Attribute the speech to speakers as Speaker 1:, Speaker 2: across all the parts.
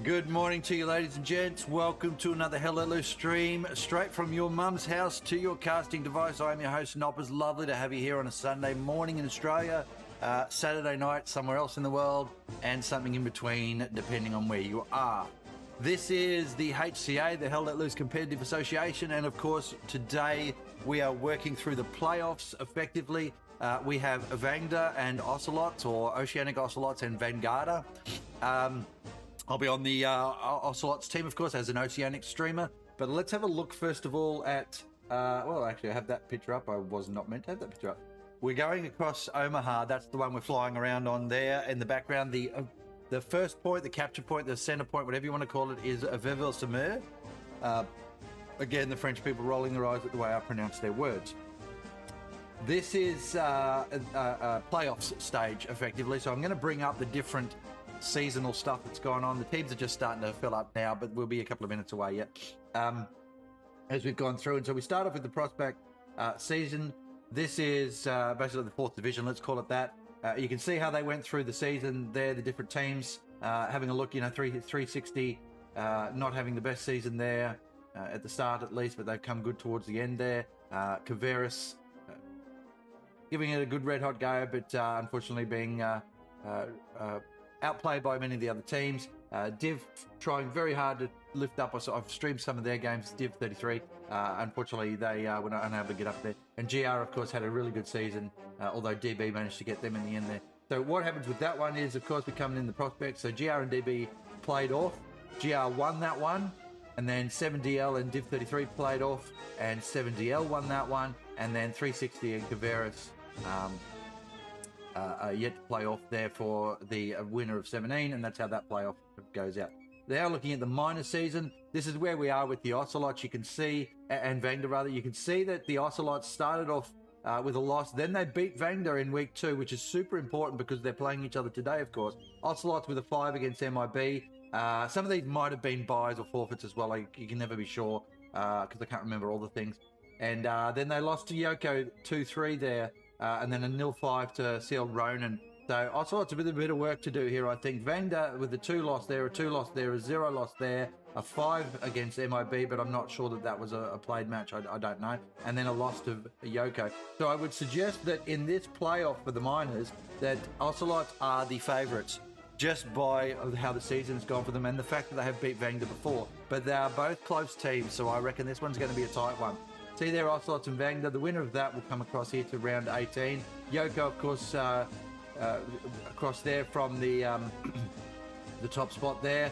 Speaker 1: Good morning to you, ladies and gents. Welcome to another Hell Let Loose stream, straight from your mum's house to your casting device. I'm your host, Noppers. Lovely to have you here on a Sunday morning in Australia, Saturday night somewhere else in the world, and something in between, depending on where you are. This is the HCA, the Hell Let Loose Competitive Association, and of course, today we are working through the playoffs effectively. We have VANGDA and Ocelots, or Oceanic, Ocelots and VANGUARDA. I'll be on the Ocelots team, of course, as an Oceanic streamer. But let's have a look, first of all, at... well, actually, I have that picture up. I was not meant to have that picture up. We're going across Omaha. That's the one we're flying around on there. In the background, the first point, the capture point, the center point, whatever you want to call it, is Veville-sur-Mer. Again, the French people rolling their eyes at the way I pronounce their words. This is a playoffs stage, effectively. So I'm going to bring up the different seasonal stuff that's going on. The teams are just starting to fill up now, but we'll be a couple of minutes away yet as we've gone through. And so we start off with the prospect season. This is basically the fourth division, let's call it that. You can see how they went through the season there, the different teams. Having a look, 360, not having the best season there at the start at least, but they've come good towards the end there. Caveris giving it a good red hot go, but unfortunately being outplayed by many of the other teams. Div trying very hard to lift up. I've streamed some of their games. Div 33. Unfortunately, they were not unable to get up there. And GR, of course, had a really good season, although DB managed to get them in the end there. So what happens with that one is, of course, we're coming in the prospects. So GR and DB played off. GR won that one. And then 7DL and Div 33 played off. And 7DL won that one. And then 360 and Caveris yet to play off there for the winner of 17, and that's how that playoff goes out. Now looking at the minor season, this is where we are with the Ocelots. You can see, and VANGDA rather, you can see that the Ocelots started off with a loss. Then they beat VANGDA in week 2, which is super important because they're playing each other today, of course. Ocelots with a 5 against MIB. Some of these might have been buys or forfeits as well. You can never be sure because I can't remember all the things. And then they lost to Yoko 2-3 there. And then a 0-5 to Sealed Ronin. So Ocelots a bit of work to do here, I think. VANGDA with the 2 loss there, a 2 loss there, a 0 loss there, a 5 against MIB, but I'm not sure that was a played match. I don't know. And then a loss to Yoko. So I would suggest that in this playoff for the minors, that Ocelots are the favourites, just by how the season's gone for them and the fact that they have beat VANGDA before. But they are both close teams, so I reckon this one's going to be a tight one. See there, Ocelots and VANGDA. The winner of that will come across here to round 18. Yoko, of course, across there from the top spot there.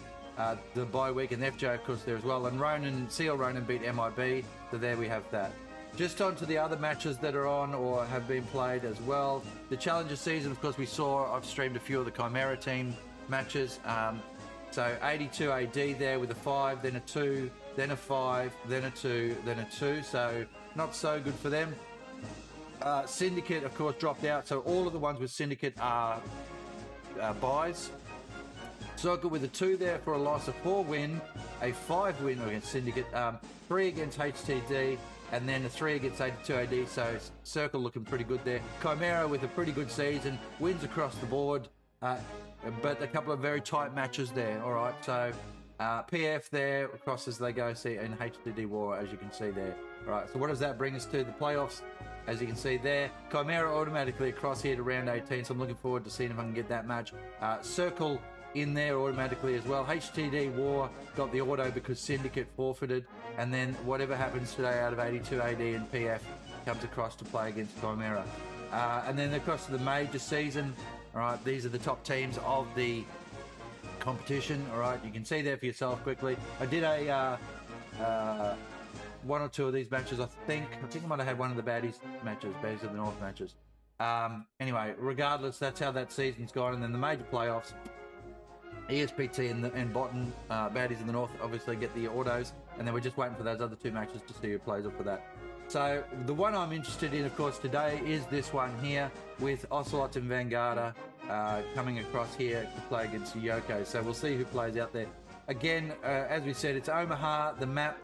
Speaker 1: The bye week, and FJ, of course, there as well. And Seal Ronin beat MIB. So there we have that. Just on to the other matches that are on or have been played as well. The Challenger season, of course, I've streamed a few of the Chimera team matches. So 82 AD there with a 5, then a 2, then a 5, then a 2, then a 2. So not so good for them. Syndicate, of course, dropped out. So all of the ones with Syndicate are buys. Circle with a 2 there for a loss, a 4 win, a 5 win against Syndicate, 3 against HTD, and then a 3 against 82 AD. So Circle looking pretty good there. Chimera with a pretty good season, wins across the board, but a couple of very tight matches there. All right, so PF there across as they go, see, and HDD War, as you can see there. All right, so what does that bring us to? The playoffs, as you can see there. Chimera automatically across here to round 18, so I'm looking forward to seeing if I can get that match. Circle in there automatically as well. HTD War got the auto because Syndicate forfeited, and then whatever happens today out of 82 AD and PF comes across to play against Chimera. And then across to the major season. All right, these are the top teams of the competition. All right, you can see there for yourself quickly. I did a one or two of these matches. I think I might have had one of the baddies matches, baddies of the North matches. Anyway, regardless, that's how that season's gone. And then the major playoffs, ESPT and Bottom baddies in the North obviously get the autos, and then we're just waiting for those other two matches to see who plays up for that. So the one I'm interested in, of course, today is this one here with Ocelots and VANGDA coming across here to play against Yoko. So we'll see who plays out there. Again, as we said, it's Omaha, the map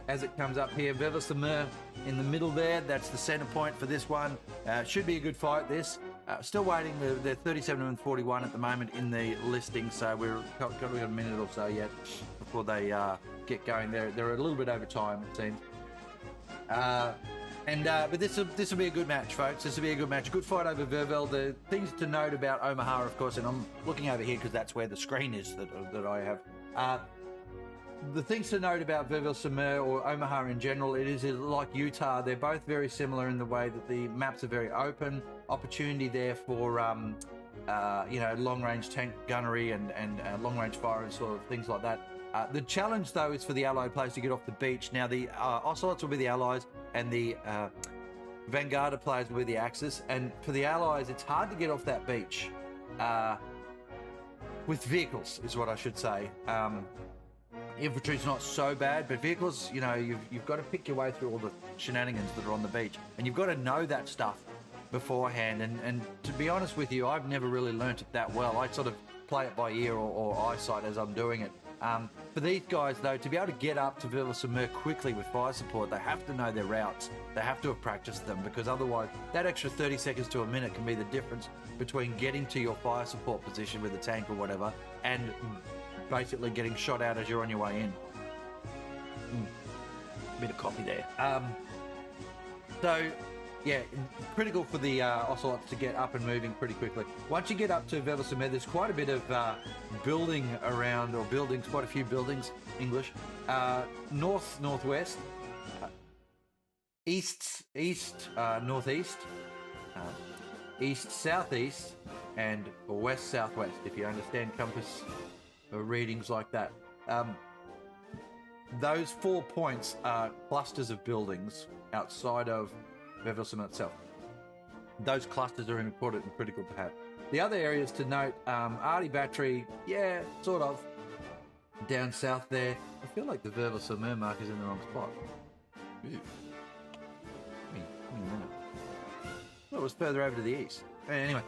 Speaker 1: as it comes up here. Vervelsemer in the middle there. That's the center point for this one. Should be a good fight, this. Still waiting. They're 37 and 41 at the moment in the listing, so we've got a minute or so yet before they get going. They're a little bit over time, it seems. But this will be a good match, folks. This will be a good match. Good fight over Vervel. The things to note about Omaha, of course, and I'm looking over here because that's where the screen is that I have. The things to note about Vervelsemer or Omaha in general, it is like Utah. They're both very similar in the way that the maps are very open. Opportunity there for long-range tank gunnery and long-range fire and sort of things like that. The challenge, though, is for the Allied players to get off the beach. Now, the Ocelots will be the Allies, and the Vanguarda players will be the Axis. And for the Allies, it's hard to get off that beach with vehicles, is what I should say. Infantry's not so bad, but vehicles, you've got to pick your way through all the shenanigans that are on the beach, and you've got to know that stuff beforehand. And to be honest with you, I've never really learnt it that well. I sort of play it by ear or eyesight as I'm doing it. For these guys, though, to be able to get up to Vervelsemer quickly with fire support, they have to know their routes. They have to have practiced them, because otherwise that extra 30 seconds to a minute can be the difference between getting to your fire support position with a tank or whatever and basically getting shot out as you're on your way in. Bit of coffee there. So, yeah, critical for the Ocelots to get up and moving pretty quickly. Once you get up to Vervelsemer, there's quite a bit of building around, or buildings, quite a few buildings, English. Northwest, east, northeast, east, southeast, and west, southwest, if you understand compass readings like that. Those 4 points are clusters of buildings outside of Vervelsemer itself. Those clusters are important and critical to have. The other areas to note, Arty Battery, yeah, sort of, down south there. I feel like the Vervelsemer mark is in the wrong spot. Ooh. Give me a minute. Well, it was further over to the east. Anyway,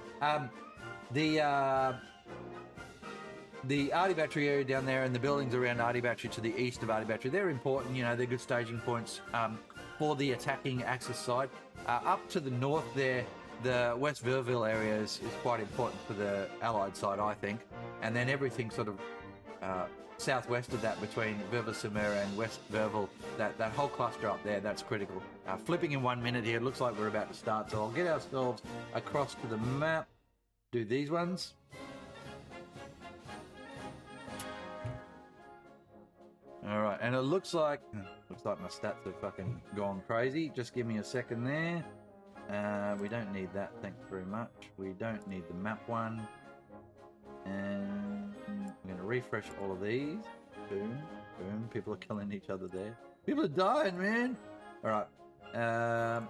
Speaker 1: the Arty Battery area down there and the buildings around Arty Battery to the east of Arty Battery, they're important. They're good staging points for the attacking Axis side. Up to the north there, the West Verville area is quite important for the Allied side, I think. And then everything sort of southwest of that between Vervelsemer and West Verville, that whole cluster up there, that's critical. Flipping in 1 minute here, it looks like we're about to start. So I'll get ourselves across to the map, do these ones. All right, and it looks like my stats have fucking gone crazy. Just give me a second there. We don't need that, thanks very much. We don't need the map one. And I'm going to refresh all of these. Boom, boom. People are killing each other there. People are dying, man. All right.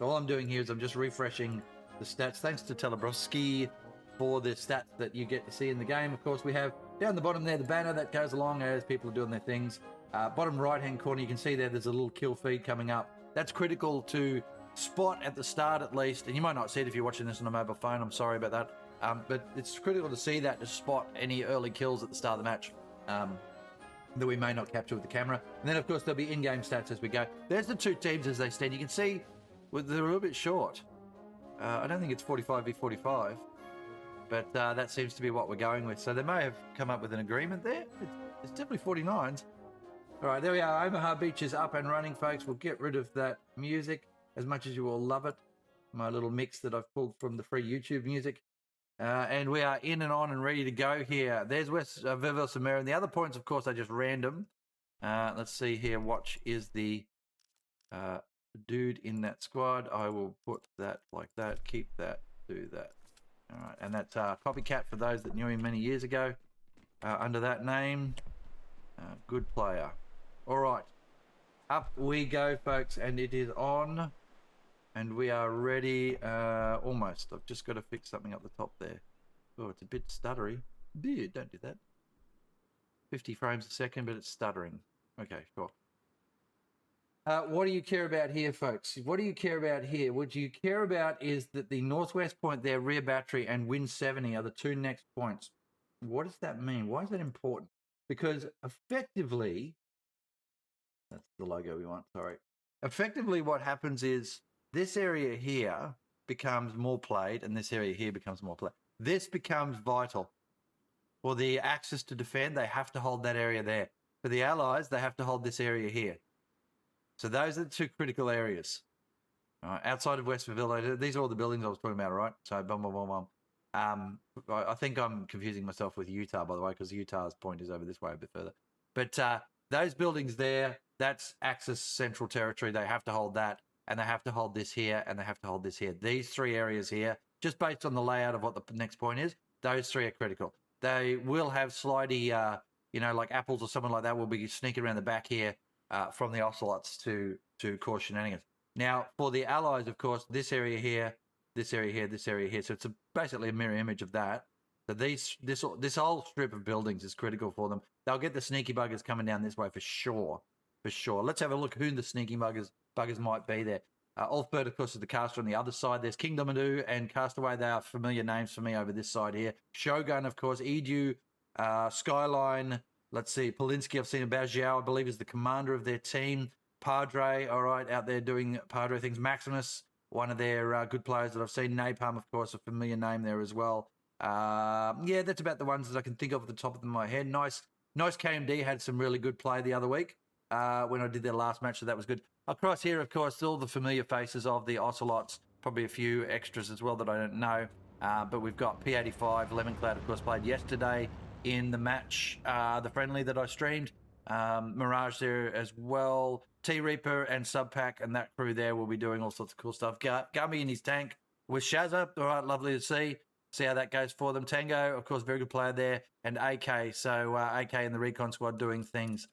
Speaker 1: All I'm doing here is I'm just refreshing the stats. Thanks to Telebroski for the stats that you get to see in the game. Of course, we have down the bottom there the banner that goes along as people are doing their things. Bottom right hand corner, you can see there's a little kill feed coming up. That's critical to spot at the start at least, and you might not see it if you're watching this on a mobile phone. I'm sorry about that, but it's critical to see that, to spot any early kills at the start of the match that we may not capture with the camera. And then of course there'll be in-game stats as we go. There's the two teams as they stand. You can see they're a little bit short. I don't think it's 45 v 45. But that seems to be what we're going with. So they may have come up with an agreement there. It's definitely 49s. All right, there we are. Omaha Beach is up and running, folks. We'll get rid of that music as much as you all love it. My little mix that I've pulled from the free YouTube music. And we are in and on and ready to go here. There's West Vivos and Mary. And the other points, of course, are just random. Let's see here. Watch is the dude in that squad. I will put that like that. Keep that. Do that. All right, and that's Copycat for those that knew him many years ago. Under that name, good player. All right, up we go, folks, and it is on, and we are ready. Almost. I've just got to fix something up the top there. Oh, it's a bit stuttery. Dude, don't do that. 50 frames a second, but it's stuttering. Okay, sure. What do you care about here, folks? What do you care about here? What you care about is that the northwest point there, rear battery, and wind 70 are the two next points. What does that mean? Why is that important? Because effectively, that's the logo we want, sorry. Effectively, what happens is this area here becomes more played, and this area here becomes more played. This becomes vital. For the Axis to defend, they have to hold that area there. For the Allies, they have to hold this area here. So those are the two critical areas. Outside of West Villa, these are all the buildings I was talking about, right? So boom, boom, boom, boom. I think I'm confusing myself with Utah, by the way, because Utah's point is over this way a bit further. But those buildings there, that's Axis Central Territory. They have to hold that, and they have to hold this here, and they have to hold this here. These three areas here, just based on the layout of what the next point is, those three are critical. They will have slidey, like apples or something like that will be sneaking around the back here from the Ocelots to cause shenanigans. Now, for the Allies, of course, this area here, this area here, this area here. So it's basically a mirror image of that. So this whole strip of buildings is critical for them. They'll get the sneaky buggers coming down this way for sure. For sure. Let's have a look who the sneaky buggers might be there. Ulfbert, of course, is the caster on the other side. There's Kingdom Adu and Castaway. They are familiar names for me over this side here. Shogun, of course. Edu, Skyline. Let's see. Polinsky, I've seen Bajiao, I believe, is the commander of their team. Padre, all right, out there doing Padre things. Maximus, one of their good players that I've seen. Napalm, of course, a familiar name there as well. Yeah, that's about the ones that I can think of at the top of my head. Nice KMD had some really good play the other week when I did their last match, so that was good. Across here, of course, all the familiar faces of the Ocelots, probably a few extras as well that I don't know. But we've got P85, Lemoncloud, of course, played yesterday in the match, the friendly that I streamed. Mirage there as well. T-Reaper and Subpack and that crew there will be doing all sorts of cool stuff. Gummy in his tank with Shazza. All right, lovely to see. See how that goes for them. Tango, of course, very good player there. And AK. So AK in the recon squad doing things.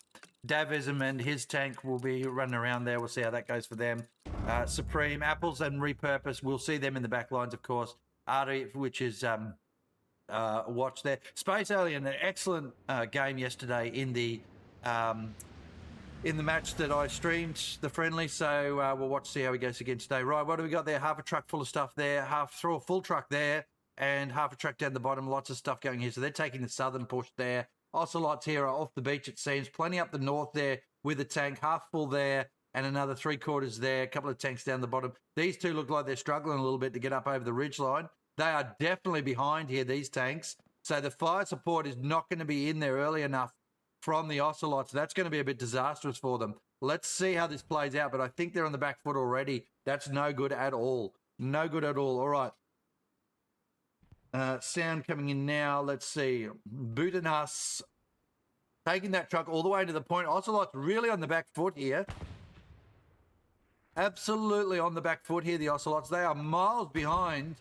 Speaker 1: Davism and his tank will be running around there. We'll see how that goes for them. Supreme, Apples and Repurpose. We'll see them in the back lines, of course. Artie, which is watch there. Space Alien, an excellent game yesterday in the match that I streamed, the friendly. So we'll watch, see how he goes again today. Right, what do we got there? Half a truck full of stuff there. Throw a full truck there. And half a truck down the bottom. Lots of stuff going here. So they're taking the southern push there. Ocelots here are off the beach, it seems. Plenty up the north there with a tank. Half full there. And another 3/4 there. A couple of tanks down the bottom. These two look like they're struggling a little bit to get up over the ridgeline. They are definitely behind here, these tanks. So the fire support is not going to be in there early enough from the Ocelots. That's going to be a bit disastrous for them. Let's see how this plays out. But I think they're on the back foot already. That's no good at all. No good at all. All right. Sound coming in now. Let's see. Butanas taking that truck all the way to the point. Ocelots really on the back foot here. Absolutely on the back foot here, the Ocelots. They are miles behind.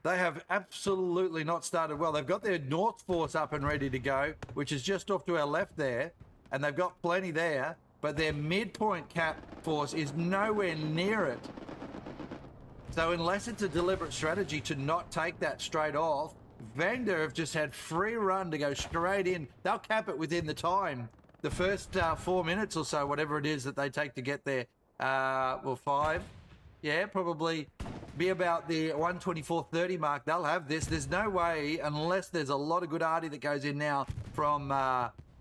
Speaker 1: They have absolutely not started well. They've got their North Force up and ready to go, which is just off to our left there. And they've got plenty there. But their midpoint cap force is nowhere near it. So unless it's a deliberate strategy to not take that straight off, VANGDA have just had free run to go straight in. They'll cap it within the time. The first 4 minutes or so, whatever it is that they take to get there. Well, 5. Yeah, probably be about the 1:24:30 mark. They'll have this. There's no way, unless there's a lot of good arty that goes in now from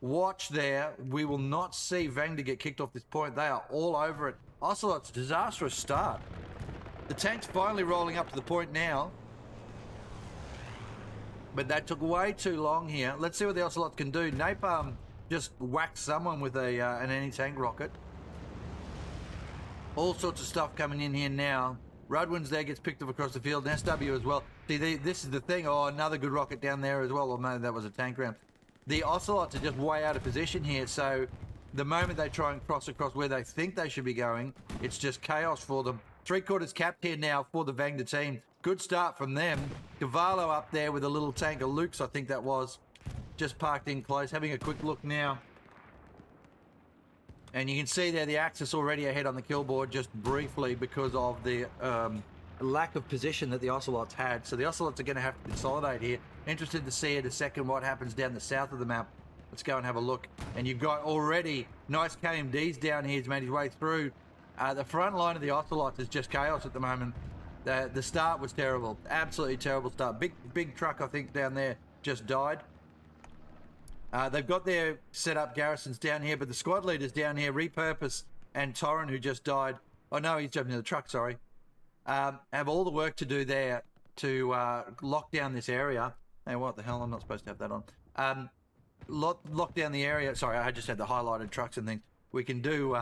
Speaker 1: Watch there, we will not see VANGDA get kicked off this point. They are all over it. Ocelots, disastrous start. The tank's finally rolling up to the point now. But that took way too long here. Let's see what the Ocelots can do. Napalm just whacked someone with an anti-tank rocket. All sorts of stuff coming in here now. Rudwin's there, gets picked up across the field. And SW as well. See, this is the thing. Oh, another good rocket down there as well. Or maybe that was a tank round. The Ocelots are just way out of position here. So the moment they try and cross across where they think they should be going, it's just chaos for them. 3/4 capped here now for the VANGDA team. Good start from them. Cavallo up there with a little tank of Luke's, I think that was. Just parked in close. Having a quick look now. And you can see there the Axis already ahead on the kill board just briefly because of the lack of position that the Ocelots had. So the Ocelots are going to have to consolidate here. Interested to see in a second what happens down the south of the map. Let's go and have a look. And you've got already nice KMDs down here. He's made his way through. The front line of the Ocelots is just chaos at the moment. The start was terrible. Absolutely terrible start. Big truck, I think, down there just died. They've got their set up garrisons down here, but the squad leaders down here, Repurpose and Torren, who just died. Oh, no, he's jumping in the truck, sorry. Have all the work to do there to lock down this area. Hey, what the hell? I'm not supposed to have that on. Lock down the area. Sorry, I just had the highlighted trucks and things. We can do,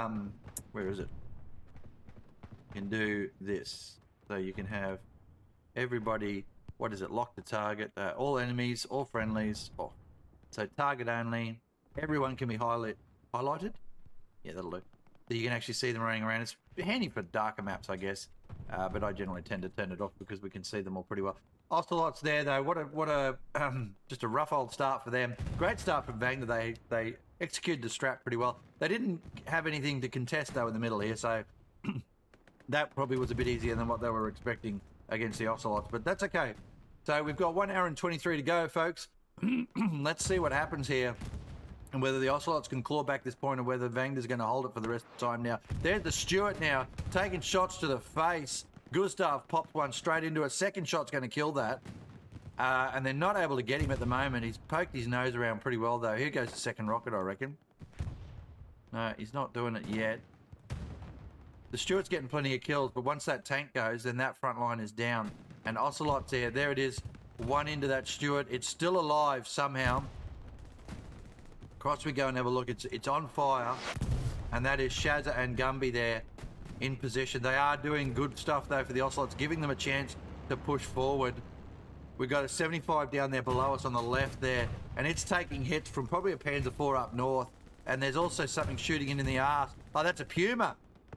Speaker 1: where is it? We can do this. So you can have everybody, what is it? Lock the target, all enemies, all friendlies, off. So target only, everyone can be highlighted. Yeah, that'll do. So you can actually see them running around. It's handy for darker maps, I guess. But I generally tend to turn it off because we can see them all pretty well. Ocelots there though, what a just a rough old start for them. Great start from VANGDA. They executed the strap pretty well. They didn't have anything to contest though in the middle here, so that probably was a bit easier than what they were expecting against the Ocelots, but that's okay. So we've got 1 hour and 23 to go, folks. Let's see what happens here and whether the Ocelots can claw back this point or whether VANGDA's going to hold it for the rest of the time now. There's the Stuart now, taking shots to the face. Gustav popped one straight into it. Second shot's going to kill that. And they're not able to get him at the moment. He's poked his nose around pretty well, though. Here goes the second rocket, I reckon. No, he's not doing it yet. The Stuart's getting plenty of kills, but once that tank goes, then that front line is down. And Ocelot's there. There it is. One into that Stuart. It's still alive somehow. Across we go and have a look. It's on fire. And that is Shazza and Gumby there in position. They are doing good stuff, though, for the Ocelots, giving them a chance to push forward. We've got a 75 down there below us on the left there. And it's taking hits from probably a Panzer IV up north. And there's also something shooting in the arse. Oh, that's a Puma.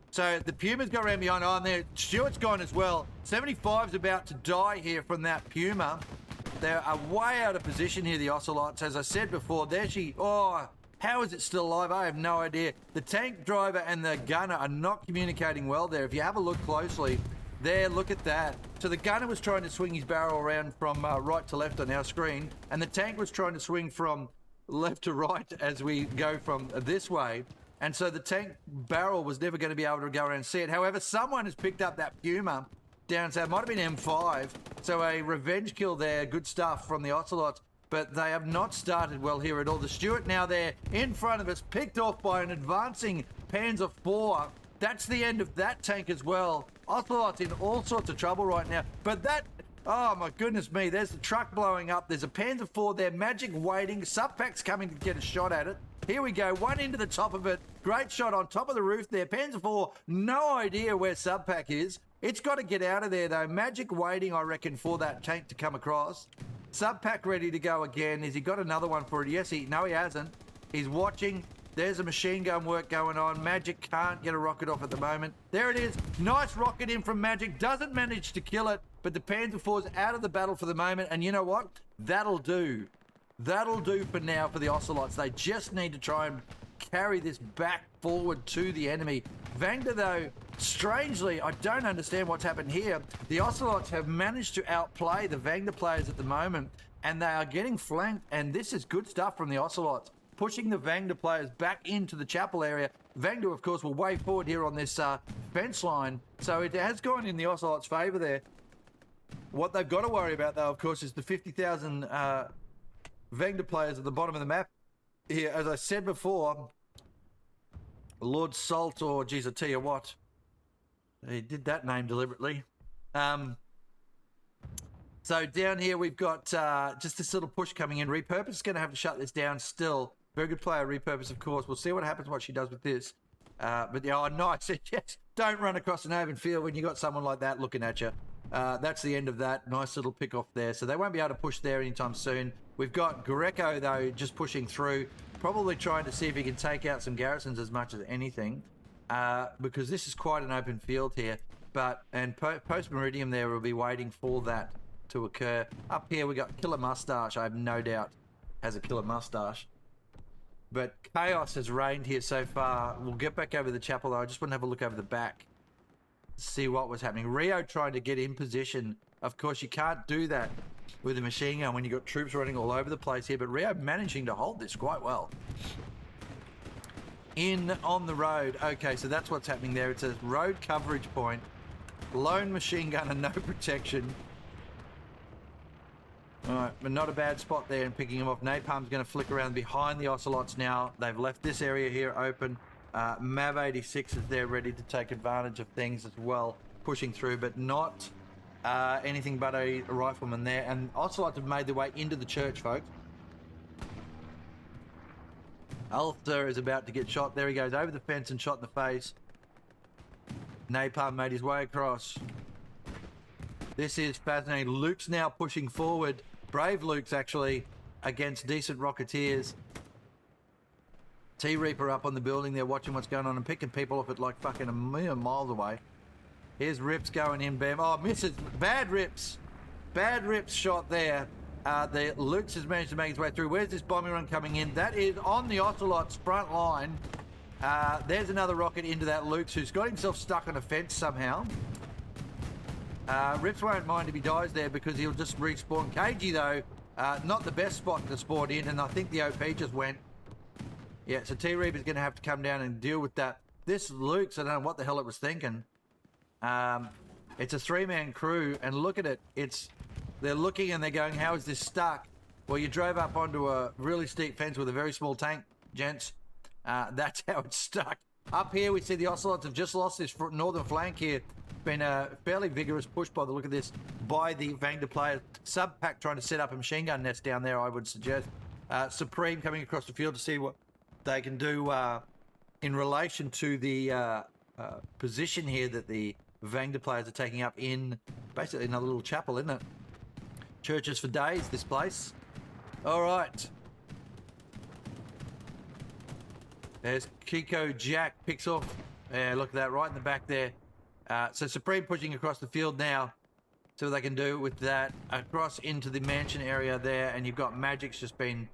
Speaker 1: So the Puma's got around behind. Oh, and there, Stuart's gone as well. 75's about to die here from that Puma. They're way out of position here, the Ocelots. As I said before, there she... Oh, how is it still alive? I have no idea. The tank driver and the gunner are not communicating well there. If you have a look closely, there, look at that. So the gunner was trying to swing his barrel around from right to left on our screen, and the tank was trying to swing from left to right as we go from this way. And so the tank barrel was never going to be able to go around and see it. However, someone has picked up that Puma down, so it might have been M5. So a revenge kill there, good stuff from the Ocelots. But they have not started well here at all. The Stuart now there in front of us, picked off by an advancing Panzer IV. That's the end of that tank as well. Ocelots in all sorts of trouble right now. But that... Oh my goodness me, there's the truck blowing up. There's a Panzer IV there, Magic waiting. Subpack's coming to get a shot at it. Here we go, one into the top of it. Great shot on top of the roof there. Panzer IV, no idea where Subpack is. It's got to get out of there though. Magic waiting, I reckon, for that tank to come across. Subpack ready to go again. Has he got another one for it? Yes, no, he hasn't. He's watching. There's a machine gun work going on. Magic can't get a rocket off at the moment. There it is. Nice rocket in from Magic. Doesn't manage to kill it, but the Panzer IV's out of the battle for the moment. And you know what? That'll do. That'll do for now for the Ocelots. They just need to try and carry this back forward to the enemy. VANGDA, though, strangely, I don't understand what's happened here. The Ocelots have managed to outplay the VANGDA players at the moment, and they are getting flanked, and this is good stuff from the Ocelots, pushing the VANGDA players back into the chapel area. VANGDA, of course, will way forward here on this fence line, so it has gone in the Ocelots' favour there. What they've got to worry about, though, of course, is the 50,000 VANGDA players at the bottom of the map. Here, as I said before, Lord Salt, or geez, I tell you what, he did that name deliberately. So So down here we've got just this little push coming in. Repurpose is going to have to shut this down still. Very good player, Repurpose, of course. We'll see what happens, what she does with this. But yeah, nice. Yes, don't run across an open field when you got someone like that looking at you. That's the end of that. Nice little pick off there. So they won't be able to push there anytime soon. We've got Greco, though, just pushing through. Probably trying to see if he can take out some garrisons as much as anything. Because this is quite an open field here. And Post Meridian there will be waiting for that to occur. Up here we got Killer Mustache, I have no doubt has a killer mustache. But chaos has reigned here so far. We'll get back over the chapel though. I just want to have a look over the back. See what was happening. Rio trying to get in position. Of course you can't do that with a machine gun when you've got troops running all over the place here. But Rio managing to hold this quite well. In on the road. Okay, so that's what's happening there. It's a road coverage point. Lone machine gun and no protection. All right, but not a bad spot there in picking him off. Napalm's going to flick around behind the Ocelots now. They've left this area here open. Mav 86 is there ready to take advantage of things as well, pushing through, but not anything but a rifleman there. And Ocelots have made their way into the church, folks. Ulster is about to get shot. There he goes over the fence and shot in the face. Napalm made his way across. This is fascinating. Luke's now pushing forward. Brave Luke's actually against decent Rocketeers. T-Reaper up on the building there watching what's going on and picking people off at like fucking a million miles away. Here's Rips going in, bam. Oh, misses. Bad Rips. Bad Rips shot there. The Luke's has managed to make his way through. Where's this bombing run coming in? That is on the Ocelot's front line. There's another rocket into that Luke's who's got himself stuck on a fence somehow. Rips won't mind if he dies there because he'll just respawn. KG though, not the best spot to spawn in, and I think the OP just went. Yeah, so T-Reaper's going to have to come down and deal with that. This Luke's, I don't know what the hell it was thinking. It's a three-man crew, and look at it. They're looking and they're going, how is this stuck? Well, you drove up onto a really steep fence with a very small tank, gents. That's how it's stuck. Up here, we see the Ocelots have just lost this northern flank here. Been a fairly vigorous push by the look of this by the VANGDA players. Subpack trying to set up a machine gun nest down there, I would suggest. Supreme coming across the field to see what they can do in relation to the position here that the VANGDA players are taking up in basically another little chapel, isn't it? Churches for days, this place. All right. There's Kiko Jack picks off. Yeah, look at that right in the back there. So Supreme pushing across the field now. See what they can do with that. Across into the mansion area there. And you've got Magic's just been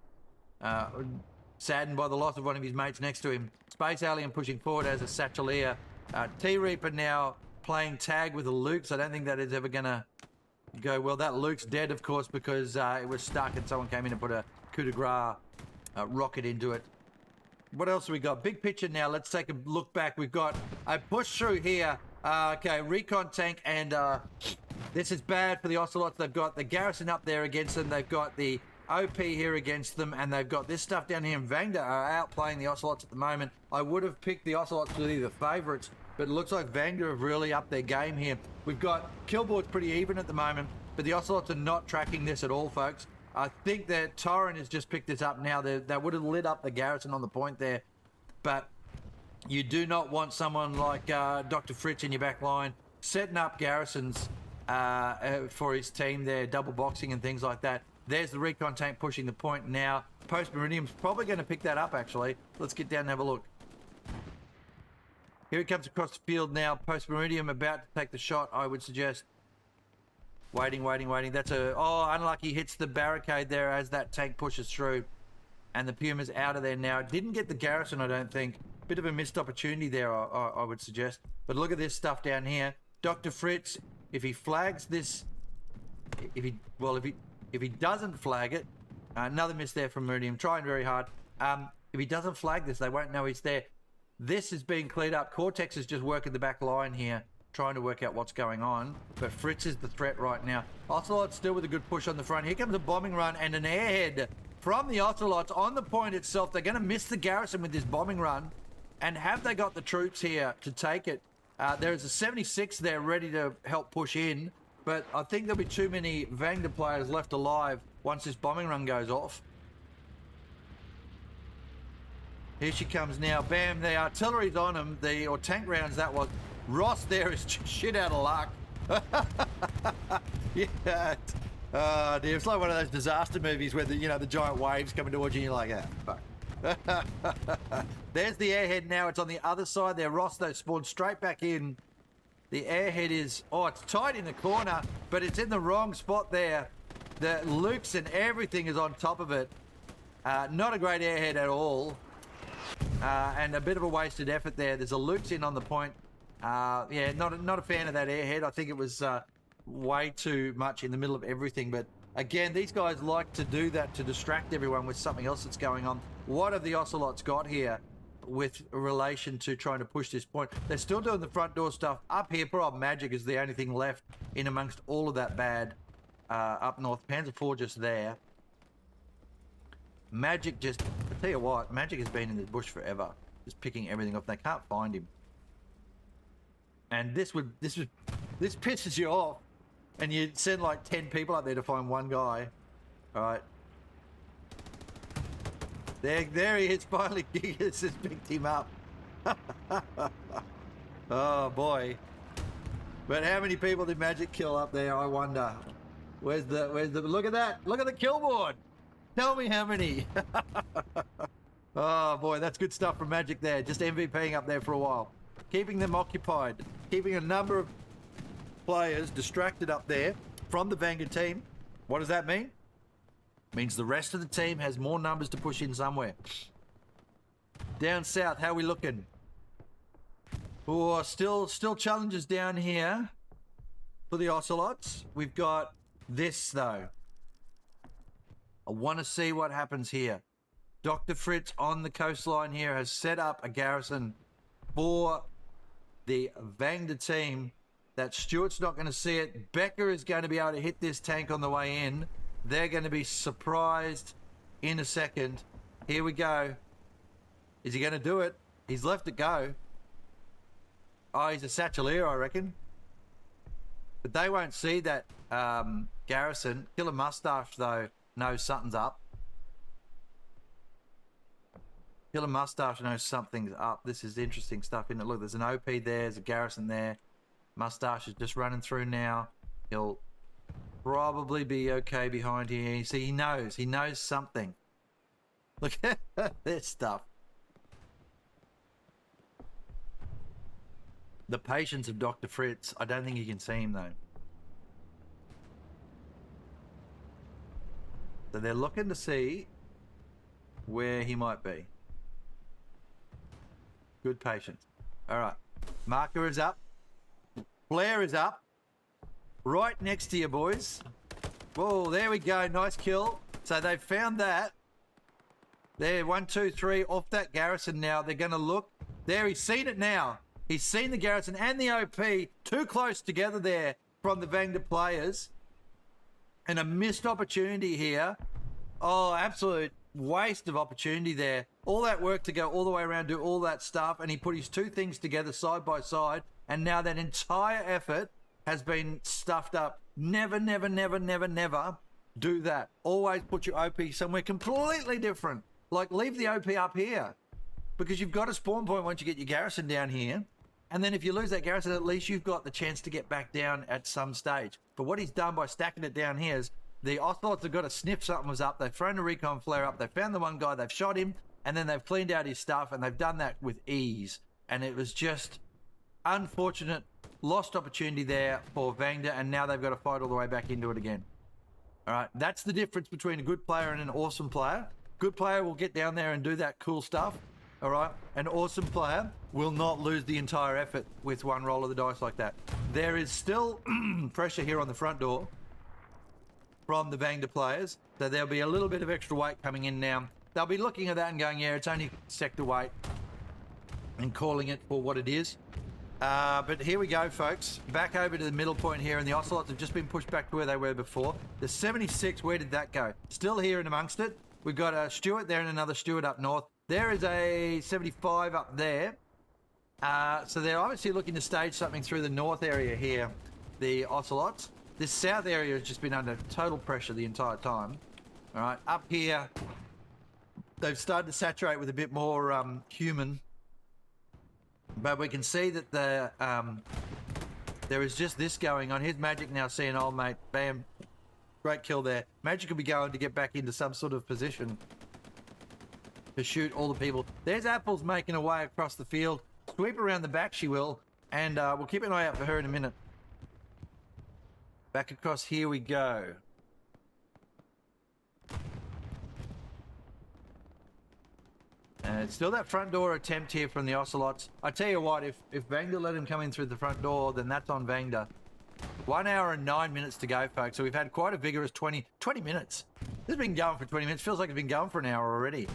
Speaker 1: saddened by the loss of one of his mates next to him. Space Alien pushing forward as a Satchelier. T-Reaper now playing tag with the Luke's. I don't think that is ever going to go well. That Luke's dead, of course, because it was stuck and someone came in and put a coup de grace rocket into it. What else have we got? Big picture now. Let's take a look back. We've got a push through here. Okay, recon tank, and this is bad for the Ocelots. They've got the garrison up there against them. They've got the OP here against them, and they've got this stuff down here. And VANGDA are outplaying the Ocelots at the moment. I would have picked the Ocelots to be the favourites, but it looks like VANGDA have really upped their game here. We've got killboard's pretty even at the moment, but the Ocelots are not tracking this at all, folks. I think that Torrent has just picked this up now. That would have lit up the garrison on the point there, but you do not want someone like Dr. Fritz in your back line setting up garrisons for his team there, double boxing and things like that. There's the recon tank pushing the point now. Post Meridian's probably going to pick that up, actually. Let's get down and have a look. Here he comes across the field now. Post Meridian about to take the shot, I would suggest. Waiting. That's unlucky. Hits the barricade there as that tank pushes through. And the Puma's out of there now. Didn't get the garrison, I don't think. Bit of a missed opportunity there, I would suggest. But look at this stuff down here. Dr. Fritz, if he flags this... If he doesn't flag it... another miss there from Meridian. Trying very hard. If he doesn't flag this, they won't know he's there. This is being cleared up. Cortex is just working the back line here, trying to work out what's going on. But Fritz is the threat right now. Ocelot still with a good push on the front. Here comes a bombing run and an airhead from the Ocelots on the point itself. They're going to miss the garrison with this bombing run. And have they got the troops here to take it? There is a 76 there ready to help push in. But I think there'll be too many VANGDA players left alive once this bombing run goes off. Here she comes now. Bam, the artillery's on him. Or tank rounds, that was. Ross there is shit out of luck. Yeah. Oh, dear. It's like one of those disaster movies where the giant waves coming towards you and you're like, fuck. There's the airhead now. It's on the other side there. Ross, though, spawned straight back in. The airhead is, it's tight in the corner, but it's in the wrong spot there. The loops and everything is on top of it. Not a great airhead at all. And a bit of a wasted effort there. There's a loops in on the point. Yeah, not a fan of that airhead. I think it was way too much in the middle of everything. But again, these guys like to do that to distract everyone with something else that's going on. What have the Ocelots got here with relation to trying to push this point? They're still doing the front door stuff. Up here, poor old Magic is the only thing left in amongst all of that bad up north. Panzer IV just there. Magic just, I tell you what, Magic has been in the bush forever, just picking everything up. They can't find him. And this pisses you off. And you send like 10 people up there to find one guy. All right. There he is, finally. Gigas has picked him up. Oh, boy. But how many people did Magic kill up there, I wonder? Where's the, look at that. Look at the kill board. Tell me how many. Oh, boy, that's good stuff from Magic there. Just MVPing up there for a while. Keeping them occupied. Keeping a number of players distracted up there from the Vanguard team. What does that mean? Means the rest of the team has more numbers to push in somewhere. Down south, how are we looking? Oh, still challenges down here for the Ocelots. We've got this, though. I want to see what happens here. Dr. Fritz on the coastline here has set up a garrison for the VANGDA team. That Stuart's not going to see it. Becker is going to be able to hit this tank on the way in. They're going to be surprised in a second. Here we go. Is he going to do it? He's left it go. Oh, he's a Satchelier, I reckon. But they won't see that garrison. Killer Mustache, though, knows something's up. Killer Mustache knows something's up. This is interesting stuff, isn't it? Look, there's an OP there. There's a garrison there. Mustache is just running through now. He'll probably be okay behind here. See, he knows something. Look at this stuff. The patience of Dr. Fritz. I don't think you can see him though. So they're looking to see where he might be. Good patience. All right. Marker is up. Flare is up. Right next to you, boys. Whoa, there we go. Nice kill. So they've found that. There, 1, 2, 3 off that garrison now. They're going to look. There, he's seen it now. He's seen the garrison and the OP too close together there from the VANGDA players. And a missed opportunity here. Oh, absolute waste of opportunity there. All that work to go all the way around, do all that stuff. And he put his two things together side by side. And now that entire effort has been stuffed up. Never, never, never, never, never do that. Always put your OP somewhere completely different. Like, leave the OP up here. Because you've got a spawn point once you get your garrison down here. And then if you lose that garrison, at least you've got the chance to get back down at some stage. But what he's done by stacking it down here is the Ocelots have got to sniff something was up. They've thrown a recon flare up. They've found the one guy. They've shot him. And then they've cleaned out his stuff. And they've done that with ease. And it was just unfortunate, lost opportunity there for VANGDA, and now they've got to fight all the way back into it again. All right, that's the difference between a good player and an awesome player. Good player will get down there and do that cool stuff. All right, an awesome player will not lose the entire effort with one roll of the dice like that. There is still pressure here on the front door from the VANGDA players, so there'll be a little bit of extra weight coming in now. They'll be looking at that and going, yeah, it's only sector weight, and calling it for what it is. But here we go, folks. Back over to the middle point here, and the Ocelots have just been pushed back to where they were before. The 76, where did that go? Still here and amongst it. We've got a Stuart there and another Stuart up north. There is a 75 up there. So they're obviously looking to stage something through the north area here, the Ocelots. This south area has just been under total pressure the entire time. All right, up here, they've started to saturate with a bit more human. But we can see that there is just this going on. Here's Magic now seeing old mate. Bam. Great kill there. Magic will be going to get back into some sort of position to shoot all the people. There's Apple's making her way across the field. Sweep around the back, she will. And we'll keep an eye out for her in a minute. Back across here we go. And still that front door attempt here from the Ocelots. I tell you what, if VANGDA let him come in through the front door, then that's on VANGDA. 1 hour and 9 minutes to go, folks. So we've had quite a vigorous 20 minutes. This has been going for 20 minutes. Feels like it's been going for an hour already.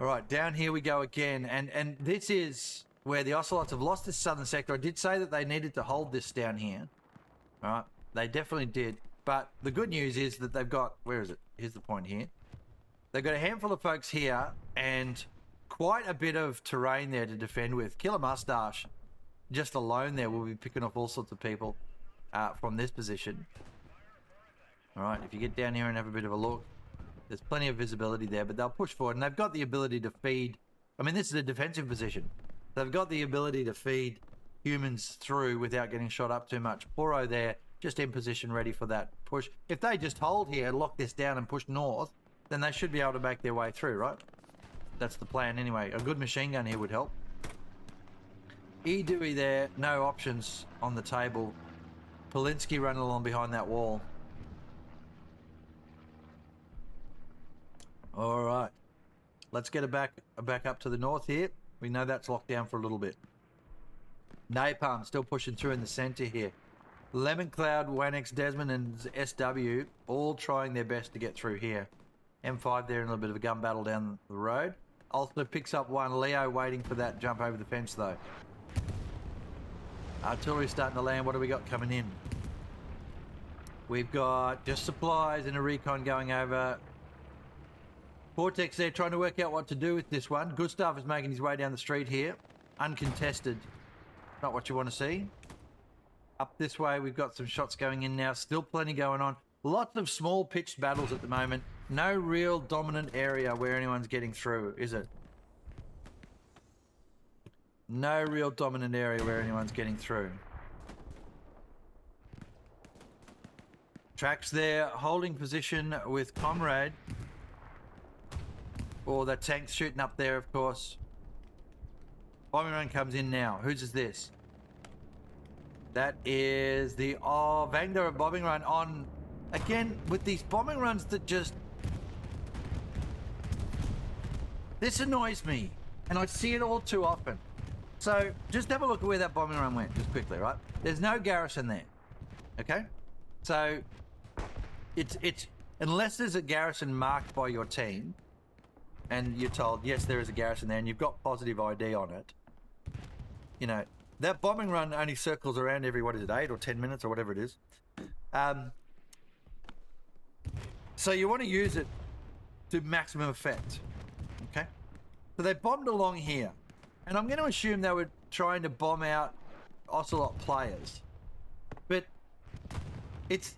Speaker 1: All right, down here we go again. And this is where the Ocelots have lost this southern sector. I did say that they needed to hold this down here. All right, they definitely did. But the good news is that they've got, where is it? Here's the point here. They've got a handful of folks here and quite a bit of terrain there to defend with. Killer Mustache, just alone there, will be picking off all sorts of people from this position. All right, if you get down here and have a bit of a look, there's plenty of visibility there, but they'll push forward, and they've got the ability to feed. I mean, this is a defensive position. They've got the ability to feed humans through without getting shot up too much. Poro there, just in position, ready for that push. If they just hold here, lock this down and push north, then they should be able to make their way through, right? That's the plan anyway. A good machine gun here would help. Dewey there, no options on the table. Polinsky running along behind that wall. All right, let's get it back up to the north here. We know that's locked down for a little bit. Napalm still pushing through in the center here. Lemon Cloud, Wanex, Desmond, and SW all trying their best to get through here. M5 there in a little bit of a gun battle down the road. Also picks up one. Leo waiting for that jump over the fence though. Artillery starting to land. What do we got coming in? We've got just supplies and a recon going over. Vortex there trying to work out what to do with this one. Gustav is making his way down the street here. Uncontested. Not what you want to see. Up this way we've got some shots going in now. Still plenty going on. Lots of small pitched battles at the moment. No real dominant area where anyone's getting through, is it? No real dominant area where anyone's getting through. Tracks there, holding position with Comrade. Oh, that tank's shooting up there, of course. Bombing run comes in now. Whose is this? That is the VANGDA bombing run on, again, with these bombing runs that just... This annoys me, and I see it all too often. So, just have a look at where that bombing run went, just quickly, right? There's no garrison there, okay? So, it's unless there's a garrison marked by your team, and you're told, yes, there is a garrison there, and you've got positive ID on it, you know, that bombing run only circles around every, what is it, 8 or 10 minutes or whatever it is. So you want to use it to maximum effect, okay? So they bombed along here, and I'm going to assume they were trying to bomb out Ocelot players, but it's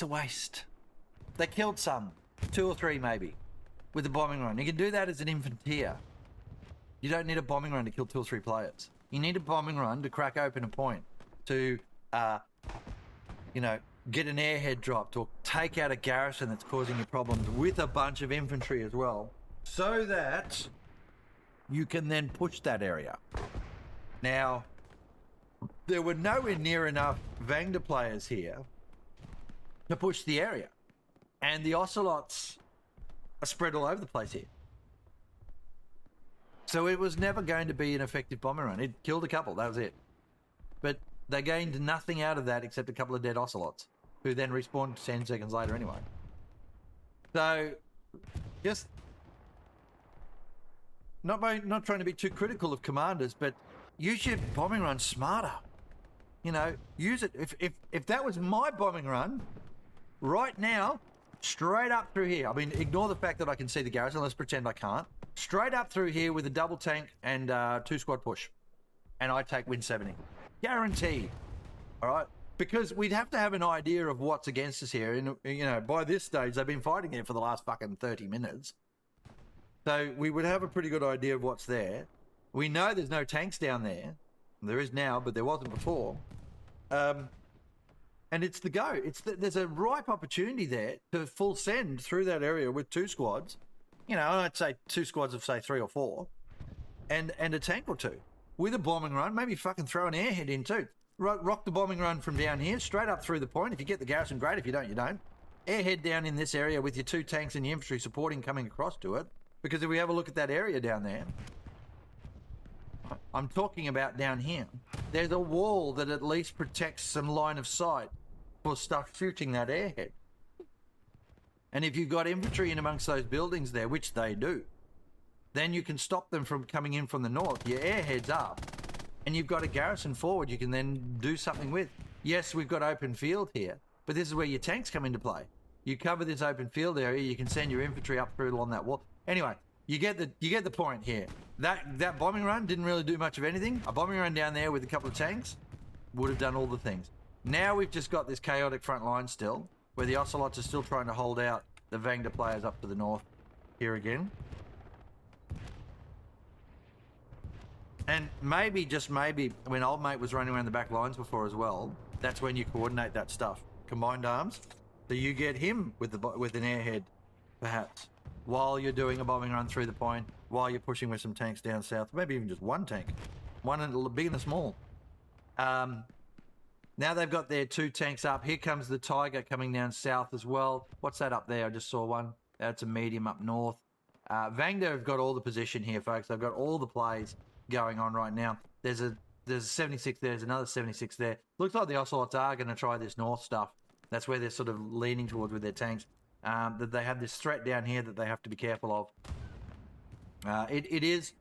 Speaker 1: a waste. They killed some, 2 or 3 maybe, with the bombing run. You can do that as an infantier. You don't need a bombing run to kill 2 or 3 players. You need a bombing run to crack open a point, to, you know, get an airhead dropped or take out a garrison that's causing you problems with a bunch of infantry as well, so that you can then push that area. Now, there were nowhere near enough VANGDA players here to push the area, and the Ocelots are spread all over the place here. So it was never going to be an effective bombing run. It killed a couple, that was it. But they gained nothing out of that except a couple of dead Ocelots, who then respawned 10 seconds later anyway. So, just not trying to be too critical of commanders, but use your bombing run smarter. You know, use it. If that was my bombing run, right now, straight up through here. I mean, ignore the fact that I can see the garrison. Let's pretend I can't. Straight up through here with a double tank and 2 squad push. And I take win 70. Guaranteed. All right. Because we'd have to have an idea of what's against us here. And, you know, by this stage, they've been fighting there for the last fucking 30 minutes. So we would have a pretty good idea of what's there. We know there's no tanks down there. There is now, but there wasn't before. And it's the go. There's a ripe opportunity there to full send through that area with 2 squads. You know, I'd say 2 squads of, say, 3 or 4. And a tank or 2. With a bombing run, maybe fucking throw an airhead in too. Rock the bombing run from down here, straight up through the point. If you get the garrison, great. If you don't, you don't. Airhead down in this area with your 2 tanks and the infantry supporting coming across to it. Because if we have a look at that area down there, I'm talking about down here. There's a wall that at least protects some line of sight for stuff shooting that airhead. And if you've got infantry in amongst those buildings there, which they do, then you can stop them from coming in from the north. Your airhead's up, and you've got a garrison forward you can then do something with. Yes, we've got open field here, but this is where your tanks come into play. You cover this open field area, you can send your infantry up through along that wall. Anyway, you get the point here. That bombing run didn't really do much of anything. A bombing run down there with a couple of tanks would have done all the things. Now we've just got this chaotic front line still, where the Ocelots are still trying to hold out the VANGDA players up to the north here again. And maybe, just maybe, when old mate was running around the back lines before as well, that's when you coordinate that stuff. Combined arms. So you get him with an airhead, perhaps, while you're doing a bombing run through the point, while you're pushing with some tanks down south, maybe even just 1 tank. One big and a small. Now they've got their 2 tanks up. Here comes the Tiger coming down south as well. What's that up there? I just saw one. That's a medium up north. VANGDA have got all the position here, folks. They've got all the plays going on right now. There's a 76 there, there's another 76 there. Looks like the Ocelots are going to try this north stuff. That's where they're sort of leaning towards with their tanks. That they have this threat down here that they have to be careful of. It's